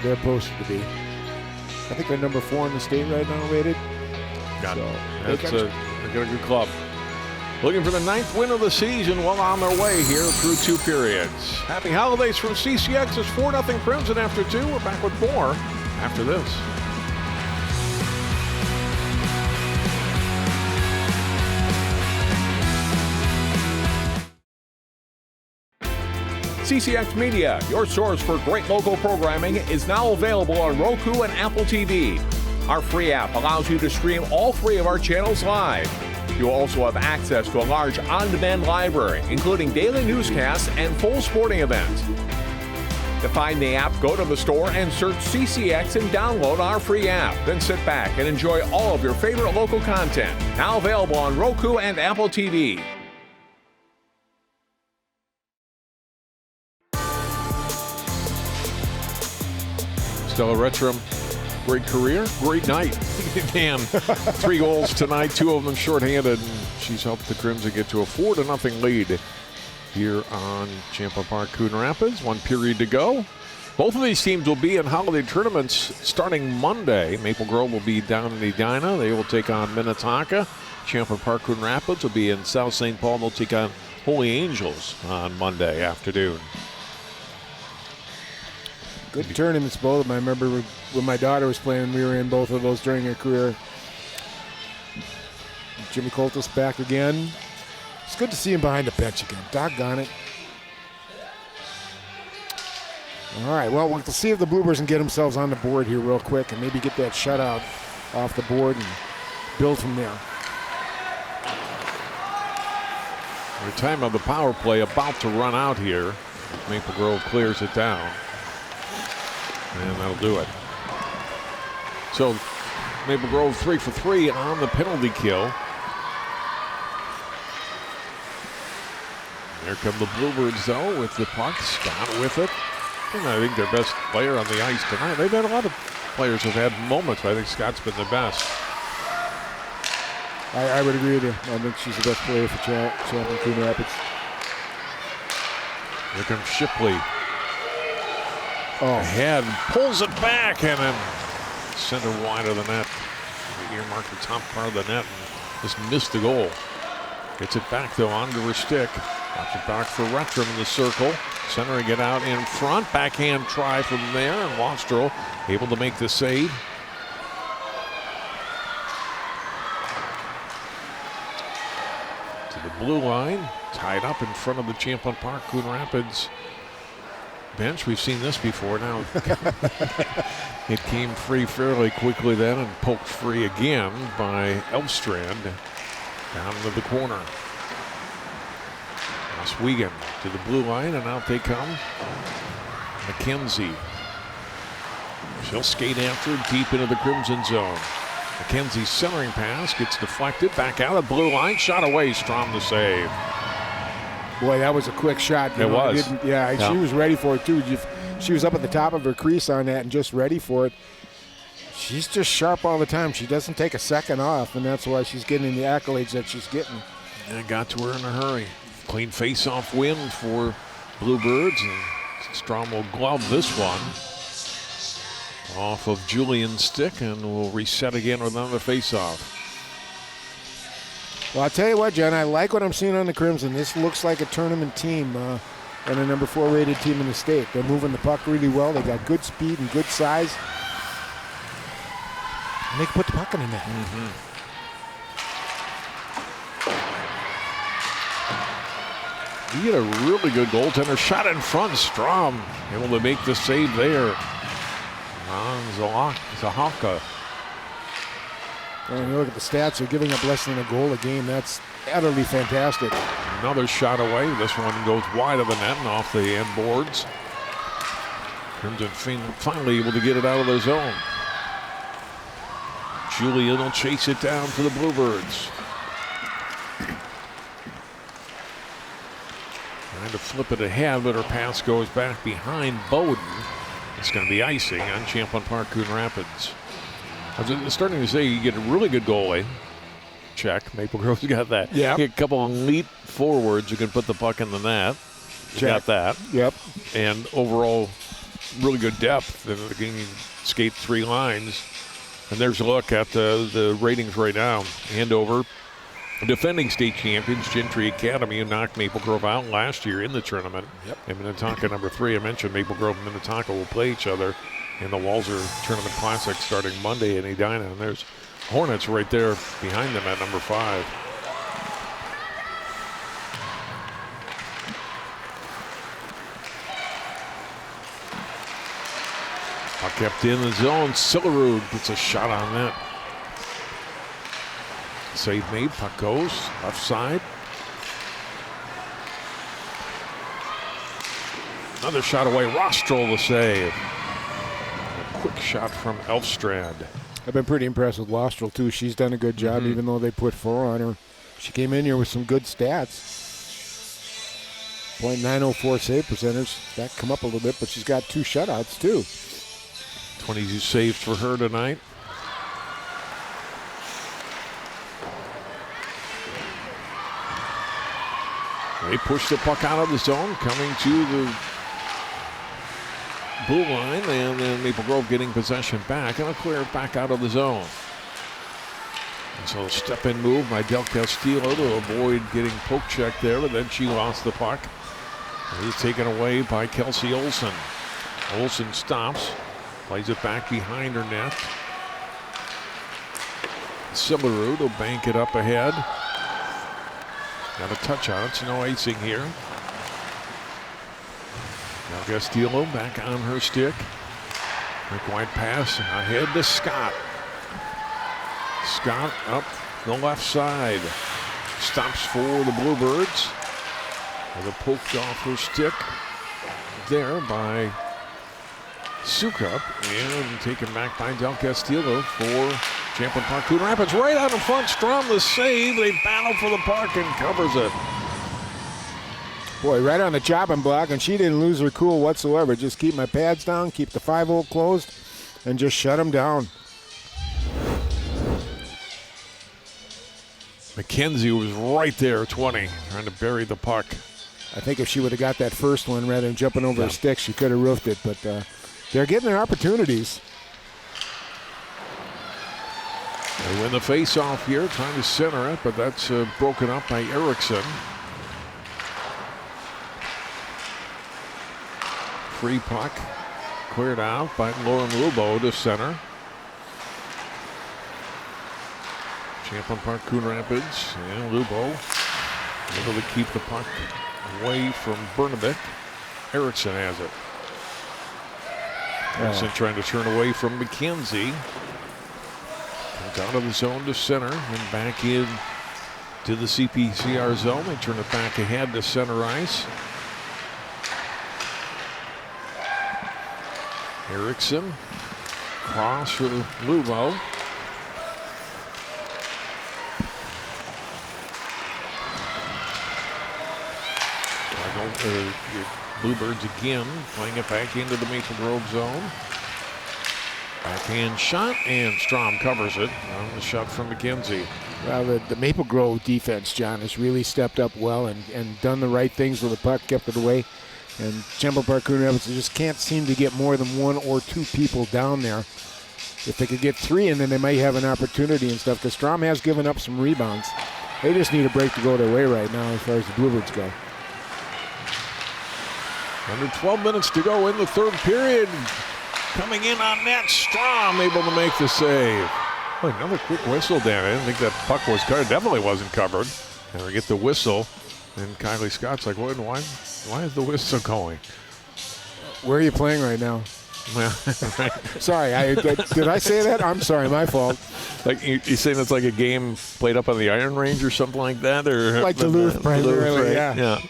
they're supposed to be. I think they're number 4 in the state right now rated. Got it. So That's they've got a good club. Looking for the 9th win of the season, well on their way here through 2 periods. Happy holidays from CCX. It's 4-0 Crimson after 2. We're back with more after this. CCX Media, your source for great local programming, is now available on Roku and Apple TV. Our free app allows you to stream all 3 of our channels live. You'll also have access to a large on-demand library, including daily newscasts and full sporting events. To find the app, go to the store and search CCX and download our free app. Then sit back and enjoy all of your favorite local content. Now available on Roku and Apple TV. Stella Retrom, great career, great night. Dan, 3 goals tonight, 2 of them shorthanded. She's helped the Crimson get to a 4-0 lead here on Champlin Park-Coon Rapids. 1 period to go. Both of these teams will be in holiday tournaments starting Monday. Maple Grove will be down in Edina. They will take on Minnetonka. Champlin Park-Coon Rapids will be in South St. Paul, and they'll take on Holy Angels on Monday afternoon. Good tournaments, both of them. I remember when my daughter was playing, we were in both of those during her career. Jimmy Coltis back again. It's good to see him behind the bench again. Doggone it. All right, well, we'll see if the Bluebirds can get themselves on the board here real quick and maybe get that shutout off the board and build from there. The time of the power play about to run out here. Maple Grove clears it down. And that'll do it. So Maple Grove 3 for 3 on the penalty kill. Here come the Bluebirds, though, with the puck. Scott with it. And I think their best player on the ice tonight. They've had a lot of players who've had moments, but I think Scott's been the best. I would agree with you. I think she's the best player for Champlin Park-Coon Rapids. Here comes Shipley. Oh, Ahead, pulls it back, and then center wide of the net. Earmarked the top part of the net and just missed the goal. Gets it back, though, onto her stick. Drops it back for Retram in the circle. Centering it out in front. Backhand try from there, and Wastrel able to make the save. To the blue line, tied up in front of the Champlin Park-Coon Rapids bench. We've seen this before now. It came free fairly quickly then and poked free again by Elfstrand down into the corner. Oswego to the blue line, and out they come. McKenzie. She'll skate after deep into the Crimson zone. McKenzie's centering pass gets deflected back out of the blue line. Shot away, Strom the save. boy, that was a quick shot. It was. She was ready for it, too. She was up at the top of her crease on that and just ready for it. She's just sharp all the time. She doesn't take a second off, and that's why she's getting the accolades that she's getting. And it got to her in a hurry. Clean face-off win for Bluebirds, and Strom will glove this one off of Julian's stick, and we'll reset again with another face-off. Well, I'll tell you what, John, I like what I'm seeing on the Crimson. This looks like a tournament team and a number 4 rated team in the state. They're moving the puck really well. They got good speed and good size. And they can put the puck in the net. You get a really good goaltender. Shot in front. Strom able to make the save there. Zahaka. And you look at the stats, they're giving up less than a goal a game. That's utterly fantastic. Another shot away. This one goes wide of the net and off the end boards. Crimson finally able to get it out of the zone. Julian will chase it down for the Bluebirds. Trying to flip it ahead, but her pass goes back behind Bowden. It's going to be icing on Champlin Park-Coon Rapids. I was starting to say you get a really good goalie. Check. Maple Grove's got that. Yeah. Get a couple of elite forwards who can put the puck in the net. Got that. Yep. And overall, really good depth. And they can skate 3 lines. And there's a look at the ratings right now. Andover, defending state champions, Gentry Academy, who knocked Maple Grove out last year in the tournament. Yep. And Minnetonka, number 3. I mentioned Maple Grove and Minnetonka will play each other in the Walser Tournament Classic starting Monday in Edina. And there's Hornets right there behind them at number 5. Puck kept in the zone. Sillerud puts a shot on that. Save made. Puck goes left side. Another shot away. Rostrel the save. A quick shot from Elfstrand. I've been pretty impressed with Wastrel, too. She's done a good job, even though they put 4 on her. She came in here with some good stats. .904 save percentage. That come up a little bit, but she's got 2 shutouts, too. 22 saves for her tonight. They push the puck out of the zone, coming to the blue line, and then Maple Grove getting possession back, and a clear back out of the zone. And so a step-in move by Del Castillo to avoid getting poke check there, but then she lost the puck. And he's taken away by Kelsey Olson. Olson stops, plays it back behind her net. Sillerud will bank it up ahead. Got a touch on it, so no icing here. Now Castillo back on her stick. Quick wide pass ahead to Scott. Scott up the left side. Stops for the Bluebirds. With a poked off her stick there by Sukup, and taken back by Del Castillo for Champlin Park-Coon Rapids. Right out in front, Strom the save. They battle for the puck and covers it. Boy, right on the chopping block, and she didn't lose her cool whatsoever. Just keep my pads down, keep the 5-0 closed, and just shut them down. McKenzie was right there, 20, trying to bury the puck. I think if she would have got that first one rather than jumping over her stick, she could have roofed it, but they're getting their opportunities. They win the face-off here, trying to center it, but that's broken up by Erickson. Free puck cleared out by Lauren Lubo to center. Champlin Park-Coon Rapids, and Lubo able to keep the puck away from Bernabik. Erickson has it. Erickson trying to turn away from McKenzie. Comes out of the zone to center and back in to the CPCR zone. They turn it back ahead to center ice. Erickson, cross for Lubo. Bluebirds again playing it back into the Maple Grove zone. Backhand shot, and Strom covers it on the shot from McKenzie. Well, the Maple Grove defense, John, has really stepped up well and done the right things with the puck, kept it away. And Champlin Park-Coon Rapids just can't seem to get more than 1 or 2 people down there. If they could get 3 in, then they might have an opportunity and stuff, because Strom has given up some rebounds. They just need a break to go their way right now as far as the Bluebirds go. Under 12 minutes to go in the third period. Coming in on net, Strom able to make the save. Oh, another quick whistle, Dan. I didn't think that puck was covered. Definitely wasn't covered. And we get the whistle, and Kylie Scott's like, why is the whistle going? Where are you playing right now? Well, Sorry, did I say that? I'm sorry, my fault. Like you saying it's like a game played up on the Iron Range or something like that, or like Duluth, primarily. Right? Yeah.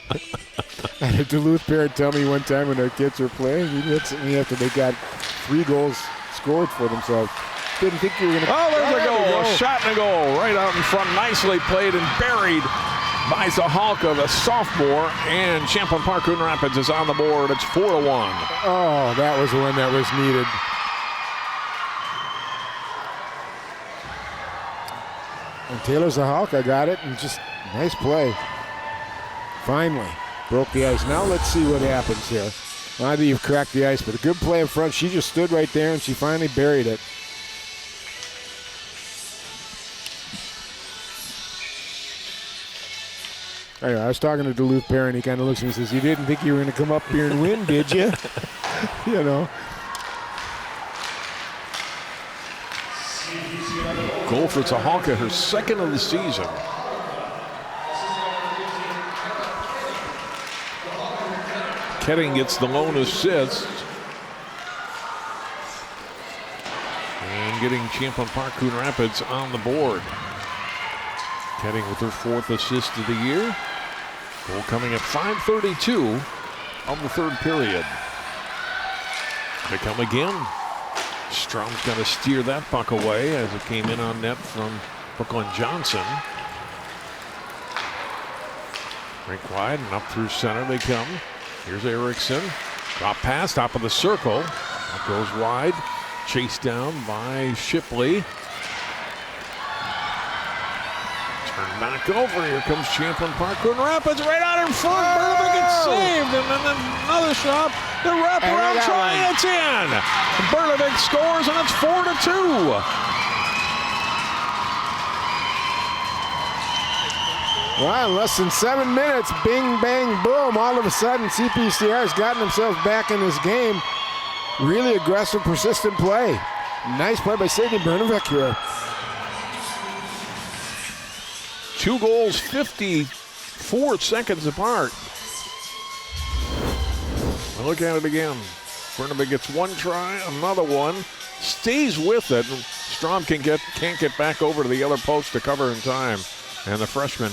I had a Duluth parent tell me one time when our kids were playing, he looked at me after they got 3 goals scored for themselves. Didn't think you were going to. Oh, there's a goal! A shot and a goal right out in front, nicely played and buried by Zahalka, the sophomore, and Champlin Park-Coon Rapids is on the board. It's 4-1. Oh, that was one that was needed. And Taylor Zahalka got it, and just nice play. Finally broke the ice. Now let's see what happens here. Either you've cracked the ice, but a good play in front. She just stood right there, and she finally buried it. Anyway, I was talking to Duluth Perrin. He kind of looks at me and says, "You didn't think you were going to come up here and win, did you?" You know. Goal for Zahalka, her second of the season. Ketting gets the lone assist. And getting Champlin Park-Coon Rapids on the board. Ketting with her 4th assist of the year. Goal coming at 5:32 of the third period. They come again. Strom's got to steer that puck away as it came in on net from Brooklyn Johnson. Right wide and up through center they come. Here's Erickson. Drop pass, top of the circle. That goes wide. Chased down by Shipley. Turn back over. Here comes Champlin Park-Coon Rapids right out in front. Bernabik gets saved. And then another shot. The wraparound try. It's in. Bernabik scores, and it's 4-2. Well, in less than 7 minutes, bing, bang, boom. All of a sudden, CPCR has gotten themselves back in this game. Really aggressive, persistent play. Nice play by Sydney Bernabik here. 2 goals, 54 seconds apart. And look at it again. Bernabik gets 1 try, another one, stays with it. And Strom can't get back over to the other post to cover in time. And the freshman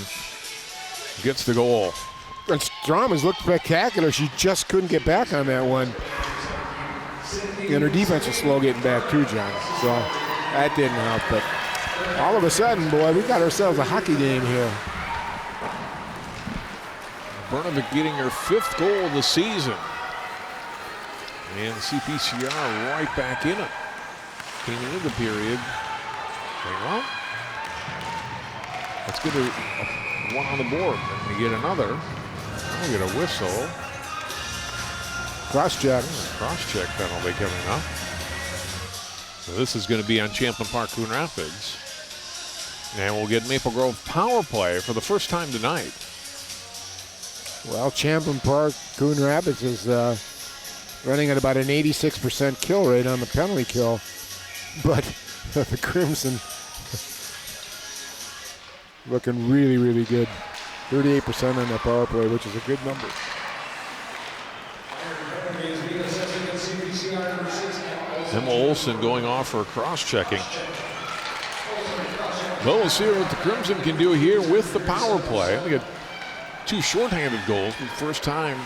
gets the goal. And Strom has looked spectacular. She just couldn't get back on that one. And her defense was slow getting back too, John. So that didn't help. But all of a sudden, boy, we got ourselves a hockey game here. Bernovic getting her 5th goal of the season. And CPCR right back in it. Came into the period. Well, let's get one on the board. Then we get another. We get a whistle. Cross-check. Cross-check penalty coming up. So this is going to be on Champlin Park-Coon Rapids. And we'll get Maple Grove power play for the first time tonight. Well, Champlin Park-Coon Rapids is running at about an 86% kill rate on the penalty kill. But the Crimson looking really, really good. 38% on that power play, which is a good number. Emma Olsen going off for cross-checking. Well, we'll see what the Crimson can do here with the power play. They got 2 shorthanded goals for the first time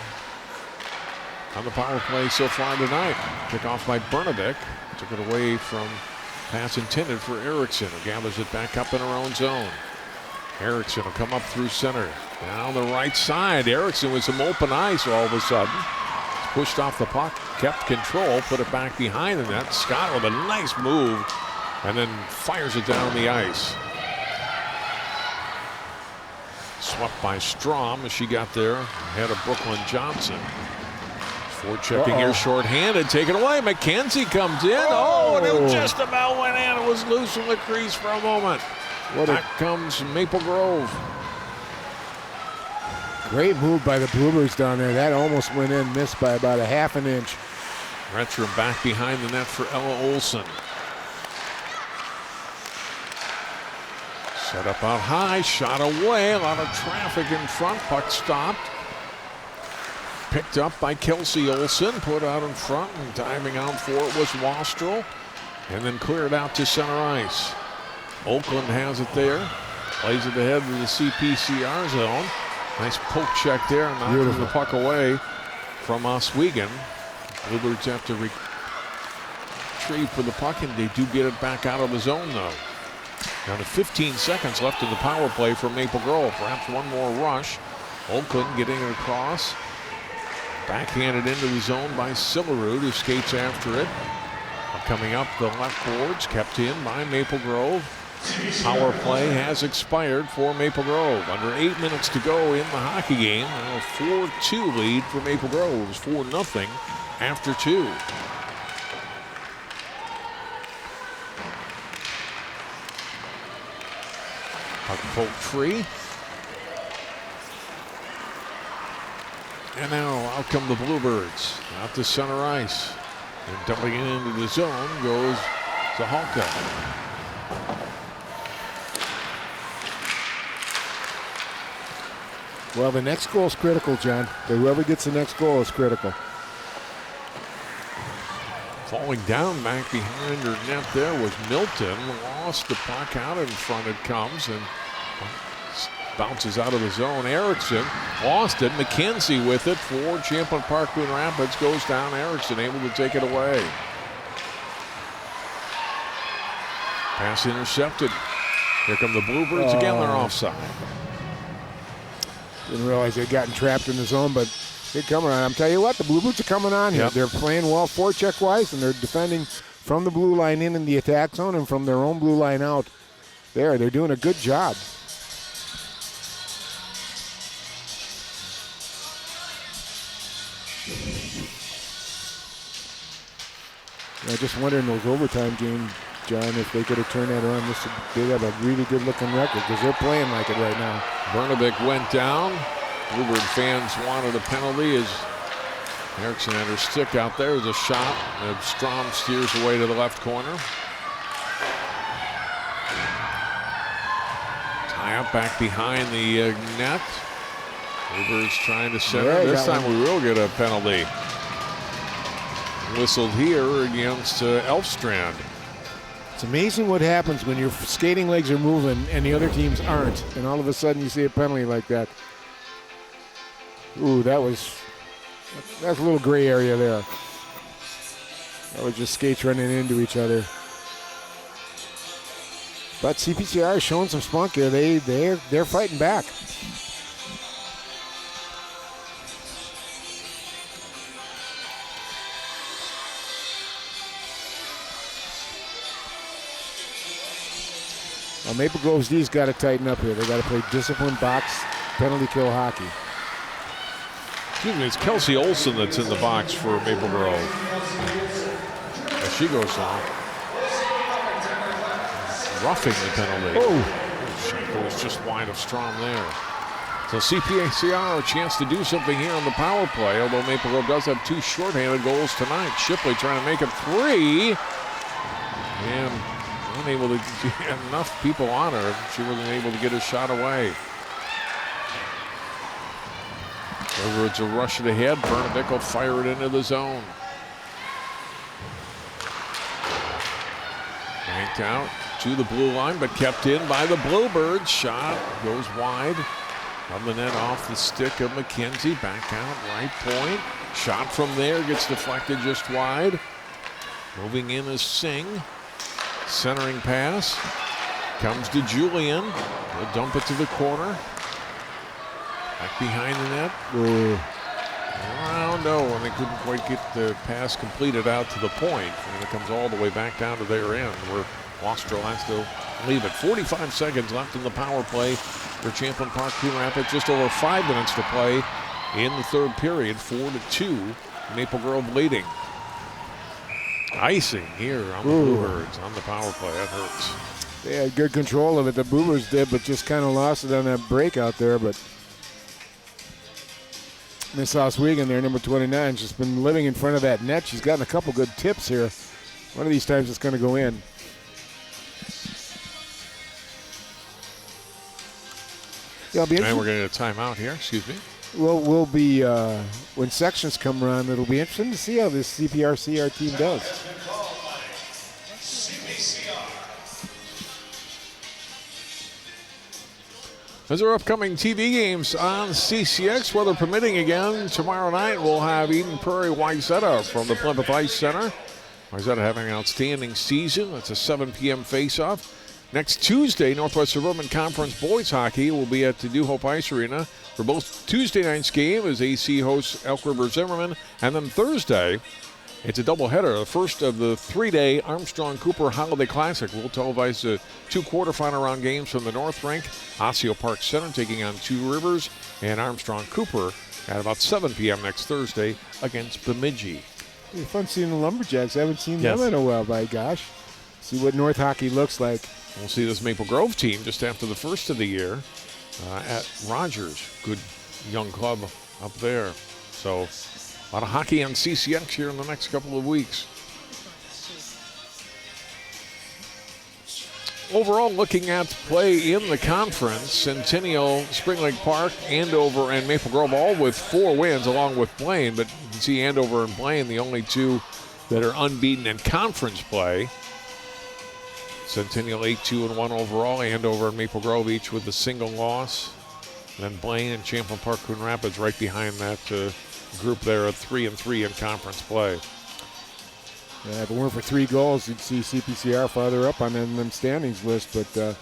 on the power play so far tonight. Pick off by Bernovic. Took it away from pass intended for Erickson, who gathers it back up in her own zone. Erickson will come up through center. Down the right side. Erickson with some open ice all of a sudden. Pushed off the puck, kept control, put it back behind the net. Scott with a nice move, and then fires it down the ice. Swept by Strom as she got there ahead of Brooklyn Johnson. Forechecking here, shorthanded, taken away. McKenzie comes in. Oh, and it just about went in. It was loose from the crease for a moment. Back comes Maple Grove. Great move by the Bluebirds down there. That almost went in, missed by about a half an inch. Retram back behind the net for Ella Olsen. Set up out high, shot away. A lot of traffic in front. Puck stopped. Picked up by Kelsey Olsen. Put out in front, and diving out for it was Wastrel. And then cleared out to center ice. Oakland has it there. Plays it ahead to the CPCR zone. Nice poke check there, knocking the puck away from Oswego. Bluebirds have to retrieve for the puck, and they do get it back out of the zone, though. Down to 15 seconds left in the power play for Maple Grove. Perhaps one more rush. Oakland getting it across. Backhanded into the zone by Silverwood, who skates after it. Coming up the left boards, kept in by Maple Grove. Power play has expired for Maple Grove. Under 8 minutes to go in the hockey game. Now a 4-2 lead for Maple Grove. It was 4-0 after 2. Puck poked free. And now out come the Bluebirds. Out to center ice. And dumping it into the zone goes Zahalka. Well, the next goal is critical, John. Whoever gets the next goal is critical. Falling down back behind her net there was Milton. Lost the puck out in front. It comes and bounces out of the zone. Erickson lost it. McKenzie with it for Champlin Park-Coon Rapids. Goes down. Erickson able to take it away. Pass intercepted. Here come the Bluebirds again. They're offside. Didn't realize they'd gotten trapped in the zone, but they're coming on. I'm telling you what, the Bluebirds are coming on here. Yep. They're playing well forecheck-wise, and they're defending from the blue line in the attack zone and from their own blue line out. They're doing a good job. I just wonder in those overtime games, John, if they could have turned that around. They'd have a really good-looking record because they're playing like it right now. Bernovic went down. Bluebird fans wanted a penalty as Erickson had her stick out there. There's a shot. Strom steers away to the left corner. Tie up back behind the net. Bluebirds trying to center. Yeah, this time we will get a penalty. Whistled here against Elfstrand. It's amazing what happens when your skating legs are moving and the other teams aren't, and all of a sudden you see a penalty like that. Ooh, that's a little gray area there. That was just skates running into each other. But CPCR is showing some spunk here. They're fighting back. Well, Maple Grove's D's got to tighten up here. They got to play disciplined box, penalty kill hockey. Excuse me, it's Kelsey Olson that's in the box for Maple Grove. As she goes on. Roughing the penalty. Shot goes just wide of Strom there. So CPCR a chance to do something here on the power play, although Maple Grove does have 2 shorthanded goals tonight. Shipley trying to make it 3. And unable to get enough people on her. She wasn't able to get a shot away. Over it's a rush it ahead. Bernabik will fire it into the zone. Banked out to the blue line, but kept in by the Bluebirds. Shot goes wide of the net off the stick of McKenzie. Back out, right point. Shot from there gets deflected just wide. Moving in is Singh. Centering pass. Comes to Julian. He'll dump it to the corner. Back behind the net. And they couldn't quite get the pass completed out to the point. And it comes all the way back down to their end where Osseo has to leave it. 45 seconds left in the power play for Champlin Park-Coon Rapids. Just over 5 minutes to play in the third period. 4-2. Maple Grove leading. Icing here on the Bluebirds on the power play. That hurts. They had good control of it. The Bluebirds did, but just kind of lost it on that break out there. But Miss Oswego there, number 29, she's been living in front of that net. She's gotten a couple good tips here. One of these times it's going to go in. Yeah, and we're getting a timeout here. Excuse me. Well, we'll be, when sections come around, it'll be interesting to see how this CPRCR team does. Those are upcoming TV games on CCX, weather permitting again. Tomorrow night we'll have Eden Prairie Wayzata from the Plymouth Ice Center. Wayzata having an outstanding season. That's a 7 p.m. face-off. Next Tuesday, Northwest Suburban Conference Boys Hockey will be at the New Hope Ice Arena for both Tuesday night's game as AC hosts Elk River Zimmerman. And then Thursday, it's a doubleheader, the first of the 3-day Armstrong Cooper Holiday Classic. We'll televise the 2 quarterfinal round games from the North Rink. Osseo Park Center taking on Two Rivers and Armstrong Cooper at about 7 p.m. next Thursday against Bemidji. It's fun seeing the Lumberjacks. I haven't seen them in a while, by gosh. See what North hockey looks like. We'll see this Maple Grove team just after the first of the year at Rogers. Good young club up there. So a lot of hockey on CCX here in the next couple of weeks. Overall, looking at play in the conference, Centennial, Spring Lake Park, Andover, and Maple Grove all with 4 wins along with Blaine. But you can see Andover and Blaine, the only 2 that are unbeaten in conference play. Centennial 8-2-1 overall. Andover and Maple Grove each with a single loss. And then Blaine and Champlin Park-Coon Rapids right behind that group there at 3-3 in conference play. Yeah, if it weren't for 3 goals, you'd see CPCR farther up on them standings list. But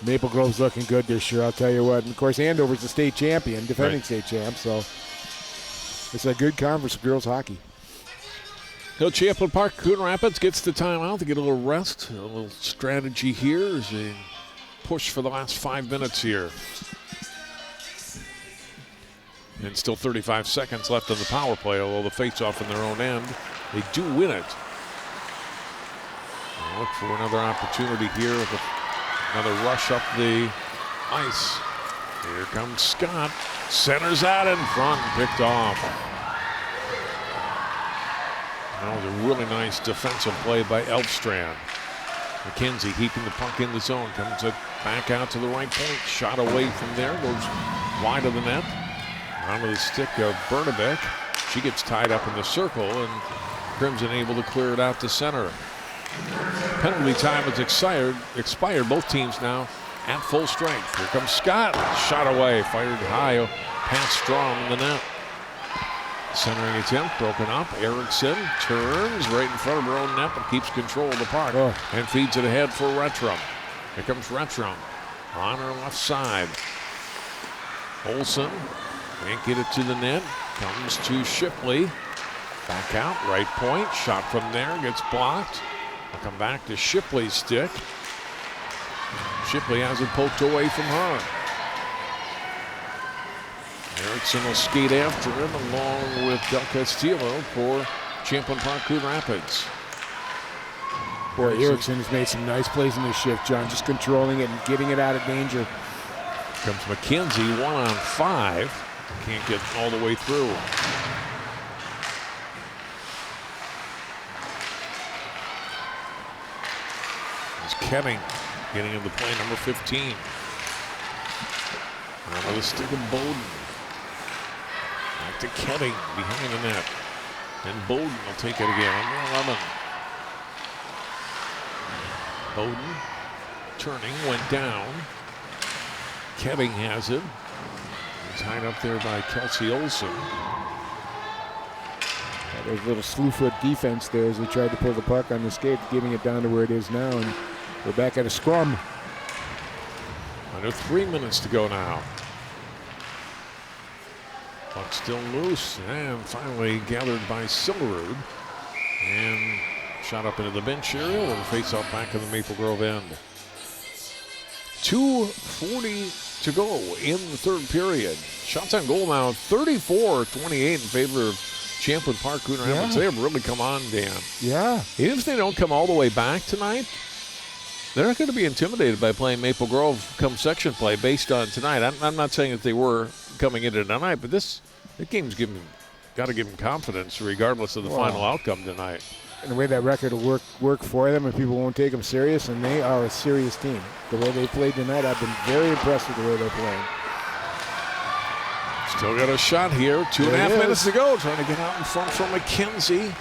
Maple Grove's looking good this year, I'll tell you what. And of course, Andover's the state champion, defending state champ. So it's a good conference for girls hockey. Champlin Park-Coon Rapids gets the timeout to get a little rest, a little strategy here as they push for the last 5 minutes here. And still 35 seconds left on the power play, although the face-off in their own end, they do win it. They'll look for another opportunity here with another rush up the ice. Here comes Scott, centers out in front, picked off. That was a really nice defensive play by Elfstrand. McKenzie keeping the puck in the zone. Comes it back out to the right point. Shot away from there. Goes wide of the net. Onto the stick of Bernabik. She gets tied up in the circle, and Crimson able to clear it out to center. Penalty time has expired. Both teams now at full strength. Here comes Scott. Shot away. Fired high past Strom in the net. Centering attempt broken up. Erickson turns right in front of her own net and keeps control of the puck and feeds it ahead for Retrum. Here comes Retrum on her left side. Olsen can't get it to the net. Comes to Shipley. Back out, right point. Shot from there, gets blocked. I'll come back to Shipley's stick. Shipley has it poked away from her. Erickson will skate after him along with Del Castillo for Champlin Park-Coon Rapids. Boy, Erickson has made some nice plays in this shift, John, just controlling it and getting it out of danger. Comes McKenzie, 1-on-5. Can't get all the way through. It's Kevin getting into play, number 15. With a stick of Bowden. Back to Ketting behind the net. And Bowden will take it again. Under 11. Bowden turning, went down. Ketting has it. He's tied up there by Kelsey Olsen. There's a little slew foot defense there as they tried to pull the puck on the skate, getting it down to where it is now. And we're back at a scrum. Under 3 minutes to go now. Puck still loose and finally gathered by Silverwood. And shot up into the bench area with a face-off back in the Maple Grove end. 2:40 to go in the third period. Shots on goal now, 34-28 in favor of Champlin Park-Coon Rapids. They have really come on, Dan. Yeah. Even if they don't come all the way back tonight, they're not going to be intimidated by playing Maple Grove come section play based on tonight. I'm not saying that they were coming into tonight, but this game's got to give them confidence regardless of the final outcome tonight. And the way that record will work for them, and people won't take them serious, and they are a serious team. The way they played tonight, I've been very impressed with the way they're playing. Still got a shot here. 2.5 minutes to go. Trying to get out in front from McKenzie.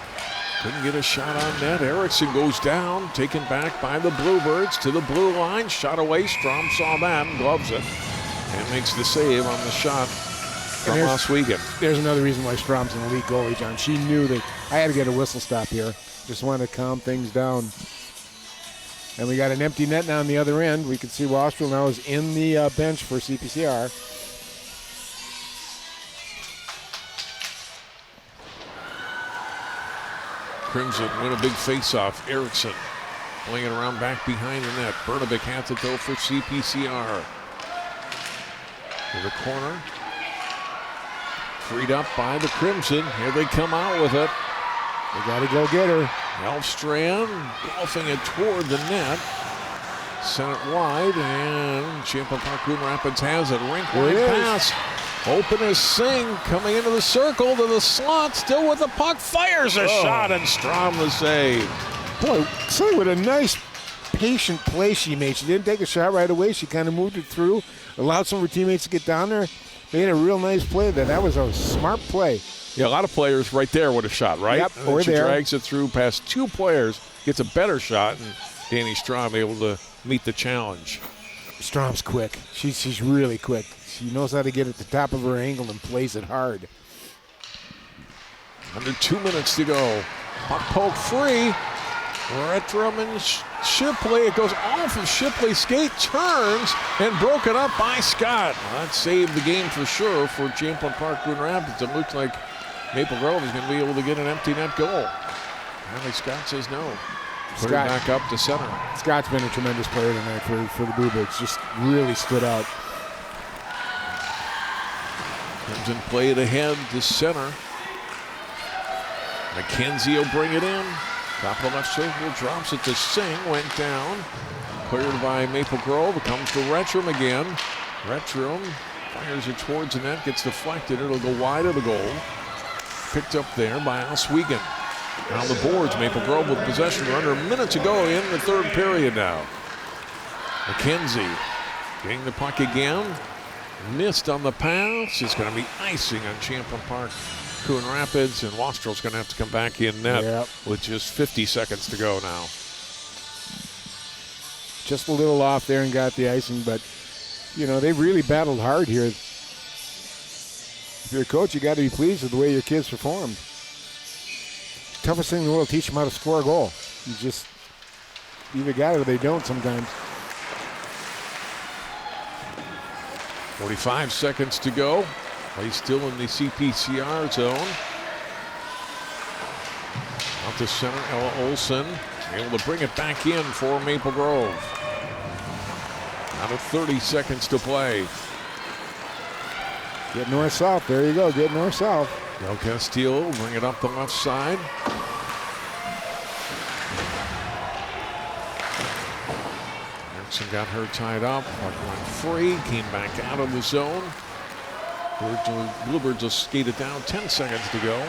Couldn't get a shot on net. Erickson goes down, taken back by the Bluebirds to the blue line. Shot away. Strom saw that and gloves it. And makes the save on the shot from last weekend. There's another reason why Strom's an elite goalie, John. She knew that I had to get a whistle stop here. Just wanted to calm things down. And we got an empty net now on the other end. We can see Wastrel now is in the bench for CPCR. Crimson win a big face-off. Erickson playing it around back behind the net. Bernabik has it though for CPCR. To the corner. Freed up by the Crimson. Here they come out with it. They got to go get her. Elfstrand golfing it toward the net. Sent it wide, and Champlin Park-Coon Rapids has it. Rink wide pass. Open as Singh coming into the circle to the slot. Still with the puck. Fires a shot, and Strom the save. Boy, Singh with a nice, patient play she made. She didn't take a shot right away. She kind of moved it through, allowed some of her teammates to get down there. Made a real nice play there. That was a smart play. Yeah, a lot of players right there would have shot, right? Yep, and then she drags it through past two players, gets a better shot, and Dani Strom able to meet the challenge. Strom's quick. She's really quick. She knows how to get at the top of her angle and plays it hard. Under 2 minutes to go. Puck poke free. Retrum and Shipley. It goes off of Shipley's skate, turns, and broken up by Scott. Well, that saved the game for sure for Champlin Park-Coon Rapids. It looks like Maple Grove is going to be able to get an empty net goal. Apparently Scott says no. Put it back up to center. Scott's been a tremendous player tonight for the Bluebirds. Just really stood out. Crimson play it ahead to center. McKenzie will bring it in. Top of the left circle, drops it to Singh, went down. Cleared by Maple Grove. It comes to Retrum again. Retrum fires it towards the net, gets deflected. It'll go wide of the goal. Picked up there by Oswego. On the boards, Maple Grove with possession. We're under a minute to go in the third period now. McKenzie getting the puck again. Missed on the pass. It's going to be icing on Champlin Park-Coon Rapids, and Wastrel's going to have to come back in net with just 50 seconds to go now. Just a little off there and got the icing, but, you know, they really battled hard here. If you're a coach, you got to be pleased with the way your kids performed. Toughest thing in the world, teach them how to score a goal. You just either got it or they don't sometimes. 45 seconds to go. Play still in the CPCR zone. Out to center, Ella Olsen able to bring it back in for Maple Grove. Out of 30 seconds to play. Get north-south. There you go. Get north-south. Del Castillo bring it up the left side. Erickson got her tied up. Puck went free. Came back out of the zone. Bluebirds will skate it down. 10 seconds to go.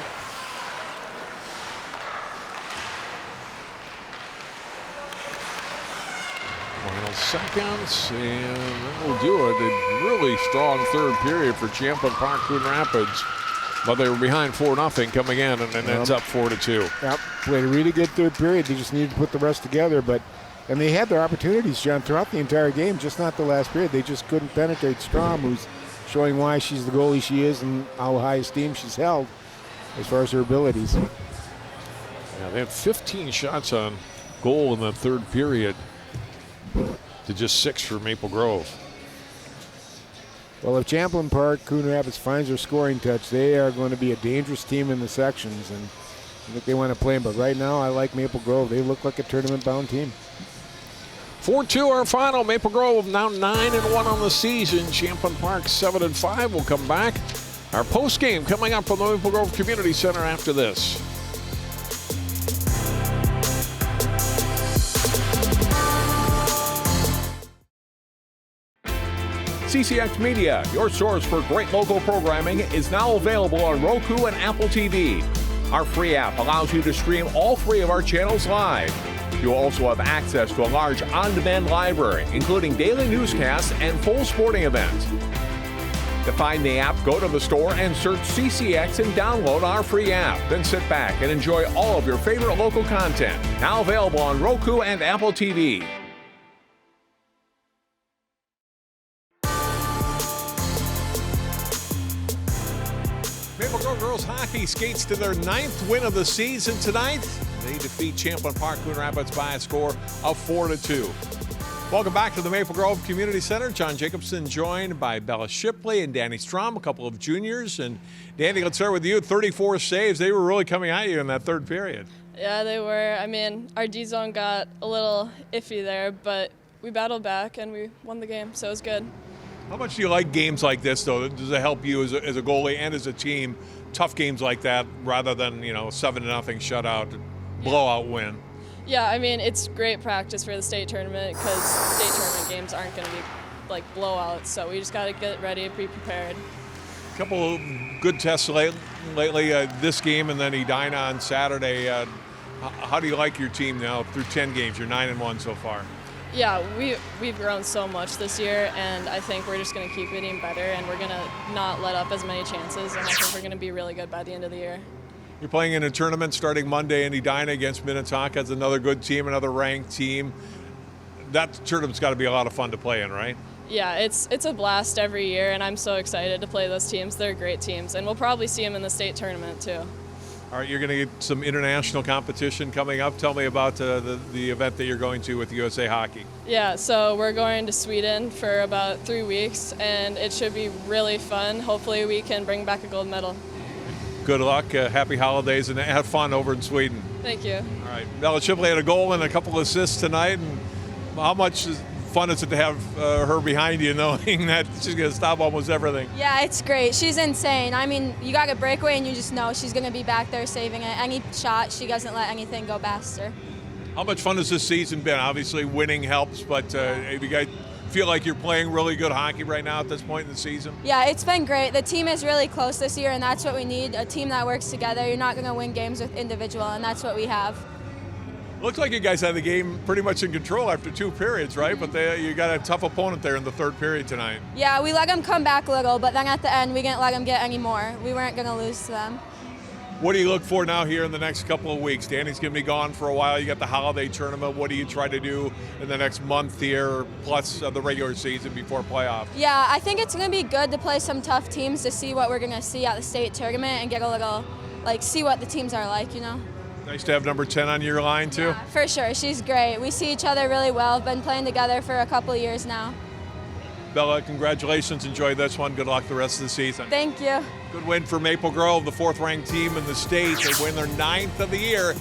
Final seconds, and that will do it. A really strong third period for Champlin Park-Coon Rapids. But they were behind 4-0 coming in, and it ends up 4-2. Yep, played a really good third period. They just needed to put the rest together, and they had their opportunities, John, throughout the entire game, just not the last period. They just couldn't penetrate Strom, who's showing why she's the goalie she is and how high esteem she's held as far as her abilities. Yeah, they had 15 shots on goal in the third period to just 6 for Maple Grove. Well, if Champlin Park-Coon Rapids finds their scoring touch, they are going to be a dangerous team in the sections, and I think they want to play them. But right now, I like Maple Grove. They look like a tournament-bound team. 4-2 our final. Maple Grove now 9-1 on the season. Champlin Park 7-5. We'll come back. Our post game coming up from the Maple Grove Community Center after this. CCX Media, your source for great local programming, is now available on Roku and Apple TV. Our free app allows you to stream all 3 of our channels live. You'll also have access to a large on-demand library, including daily newscasts and full sporting events. To find the app, go to the store and search CCX and download our free app. Then sit back and enjoy all of your favorite local content. Now available on Roku and Apple TV. Maple Grove girls hockey skates to their 9th win of the season tonight. They defeat Champlin Park-Coon Rapids by a score of 4-2. Welcome back to the Maple Grove Community Center. John Jacobson joined by Bella Shipley and Dani Strom, a couple of juniors. And Dani, let's start with you. 34 saves. They were really coming at you in that third period. Yeah, they were. I mean, our D zone got a little iffy there, but we battled back and we won the game, so it was good. How much do you like games like this, though? Does it help you as a goalie and as a team? Tough games like that rather than, 7-0 shutout, blowout win. Yeah, I mean, it's great practice for the state tournament because state tournament games aren't going to be like blowouts, so we just got to get ready, be prepared. A couple of good tests lately, this game and then Edina on Saturday. How do you like your team now through 10 games? You're 9-1 so far. Yeah, we've grown so much this year, and I think we're just going to keep getting better, and we're going to not let up as many chances, and I think we're going to be really good by the end of the year. You're playing in a tournament starting Monday in Edina against Minneapolis. It's another good team, another ranked team. That tournament's got to be a lot of fun to play in, right? Yeah, it's a blast every year, and I'm so excited to play those teams. They're great teams, and we'll probably see them in the state tournament too. All right, you're going to get some international competition coming up. Tell me about the event that you're going to with USA Hockey. Yeah, so we're going to Sweden for about 3 weeks, and it should be really fun. Hopefully we can bring back a gold medal. Good luck, happy holidays, and have fun over in Sweden. Thank you. All right, Bella Shipley had a goal and a couple of assists tonight. And how much fun is it to have her behind you, knowing that she's going to stop almost everything? Yeah, it's great. She's insane. I mean, you got a breakaway and you just know she's going to be back there saving it. Any shot, she doesn't let anything go past her. How much fun has this season been? Obviously, winning helps, but have you guys feel like you're playing really good hockey right now at this point in the season? Yeah, it's been great. The team is really close this year, and that's what we need, a team that works together. You're not going to win games with individual, and that's what we have. Looks like you guys had the game pretty much in control after 2 periods, right? But you got a tough opponent there in the third period tonight. Yeah, we let them come back a little, but then at the end, we didn't let them get any more. We weren't going to lose to them. What do you look for now here in the next couple of weeks? Dani's going to be gone for a while. You got the holiday tournament. What do you try to do in the next month here, plus the regular season before playoffs? Yeah, I think it's going to be good to play some tough teams to see what we're going to see at the state tournament and get a little, see what the teams are like, Nice to have number 10 on your line, too. Yeah, for sure. She's great. We see each other really well. Been playing together for a couple of years now. Bella, congratulations. Enjoy this one. Good luck the rest of the season. Thank you. Good win for Maple Grove, the 4th-ranked team in the state. They win their 9th of the year.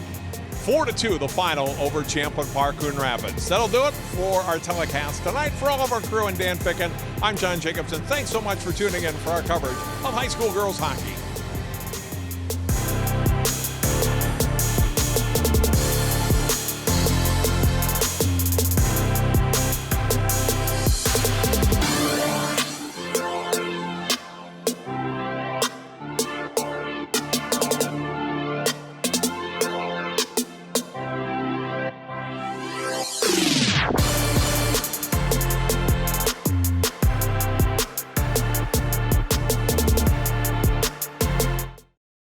4-2, the final over Champlin Park-Coon Rapids. That'll do it for our telecast tonight. For all of our crew and Dan Picken, I'm John Jacobson. Thanks so much for tuning in for our coverage of high school girls hockey.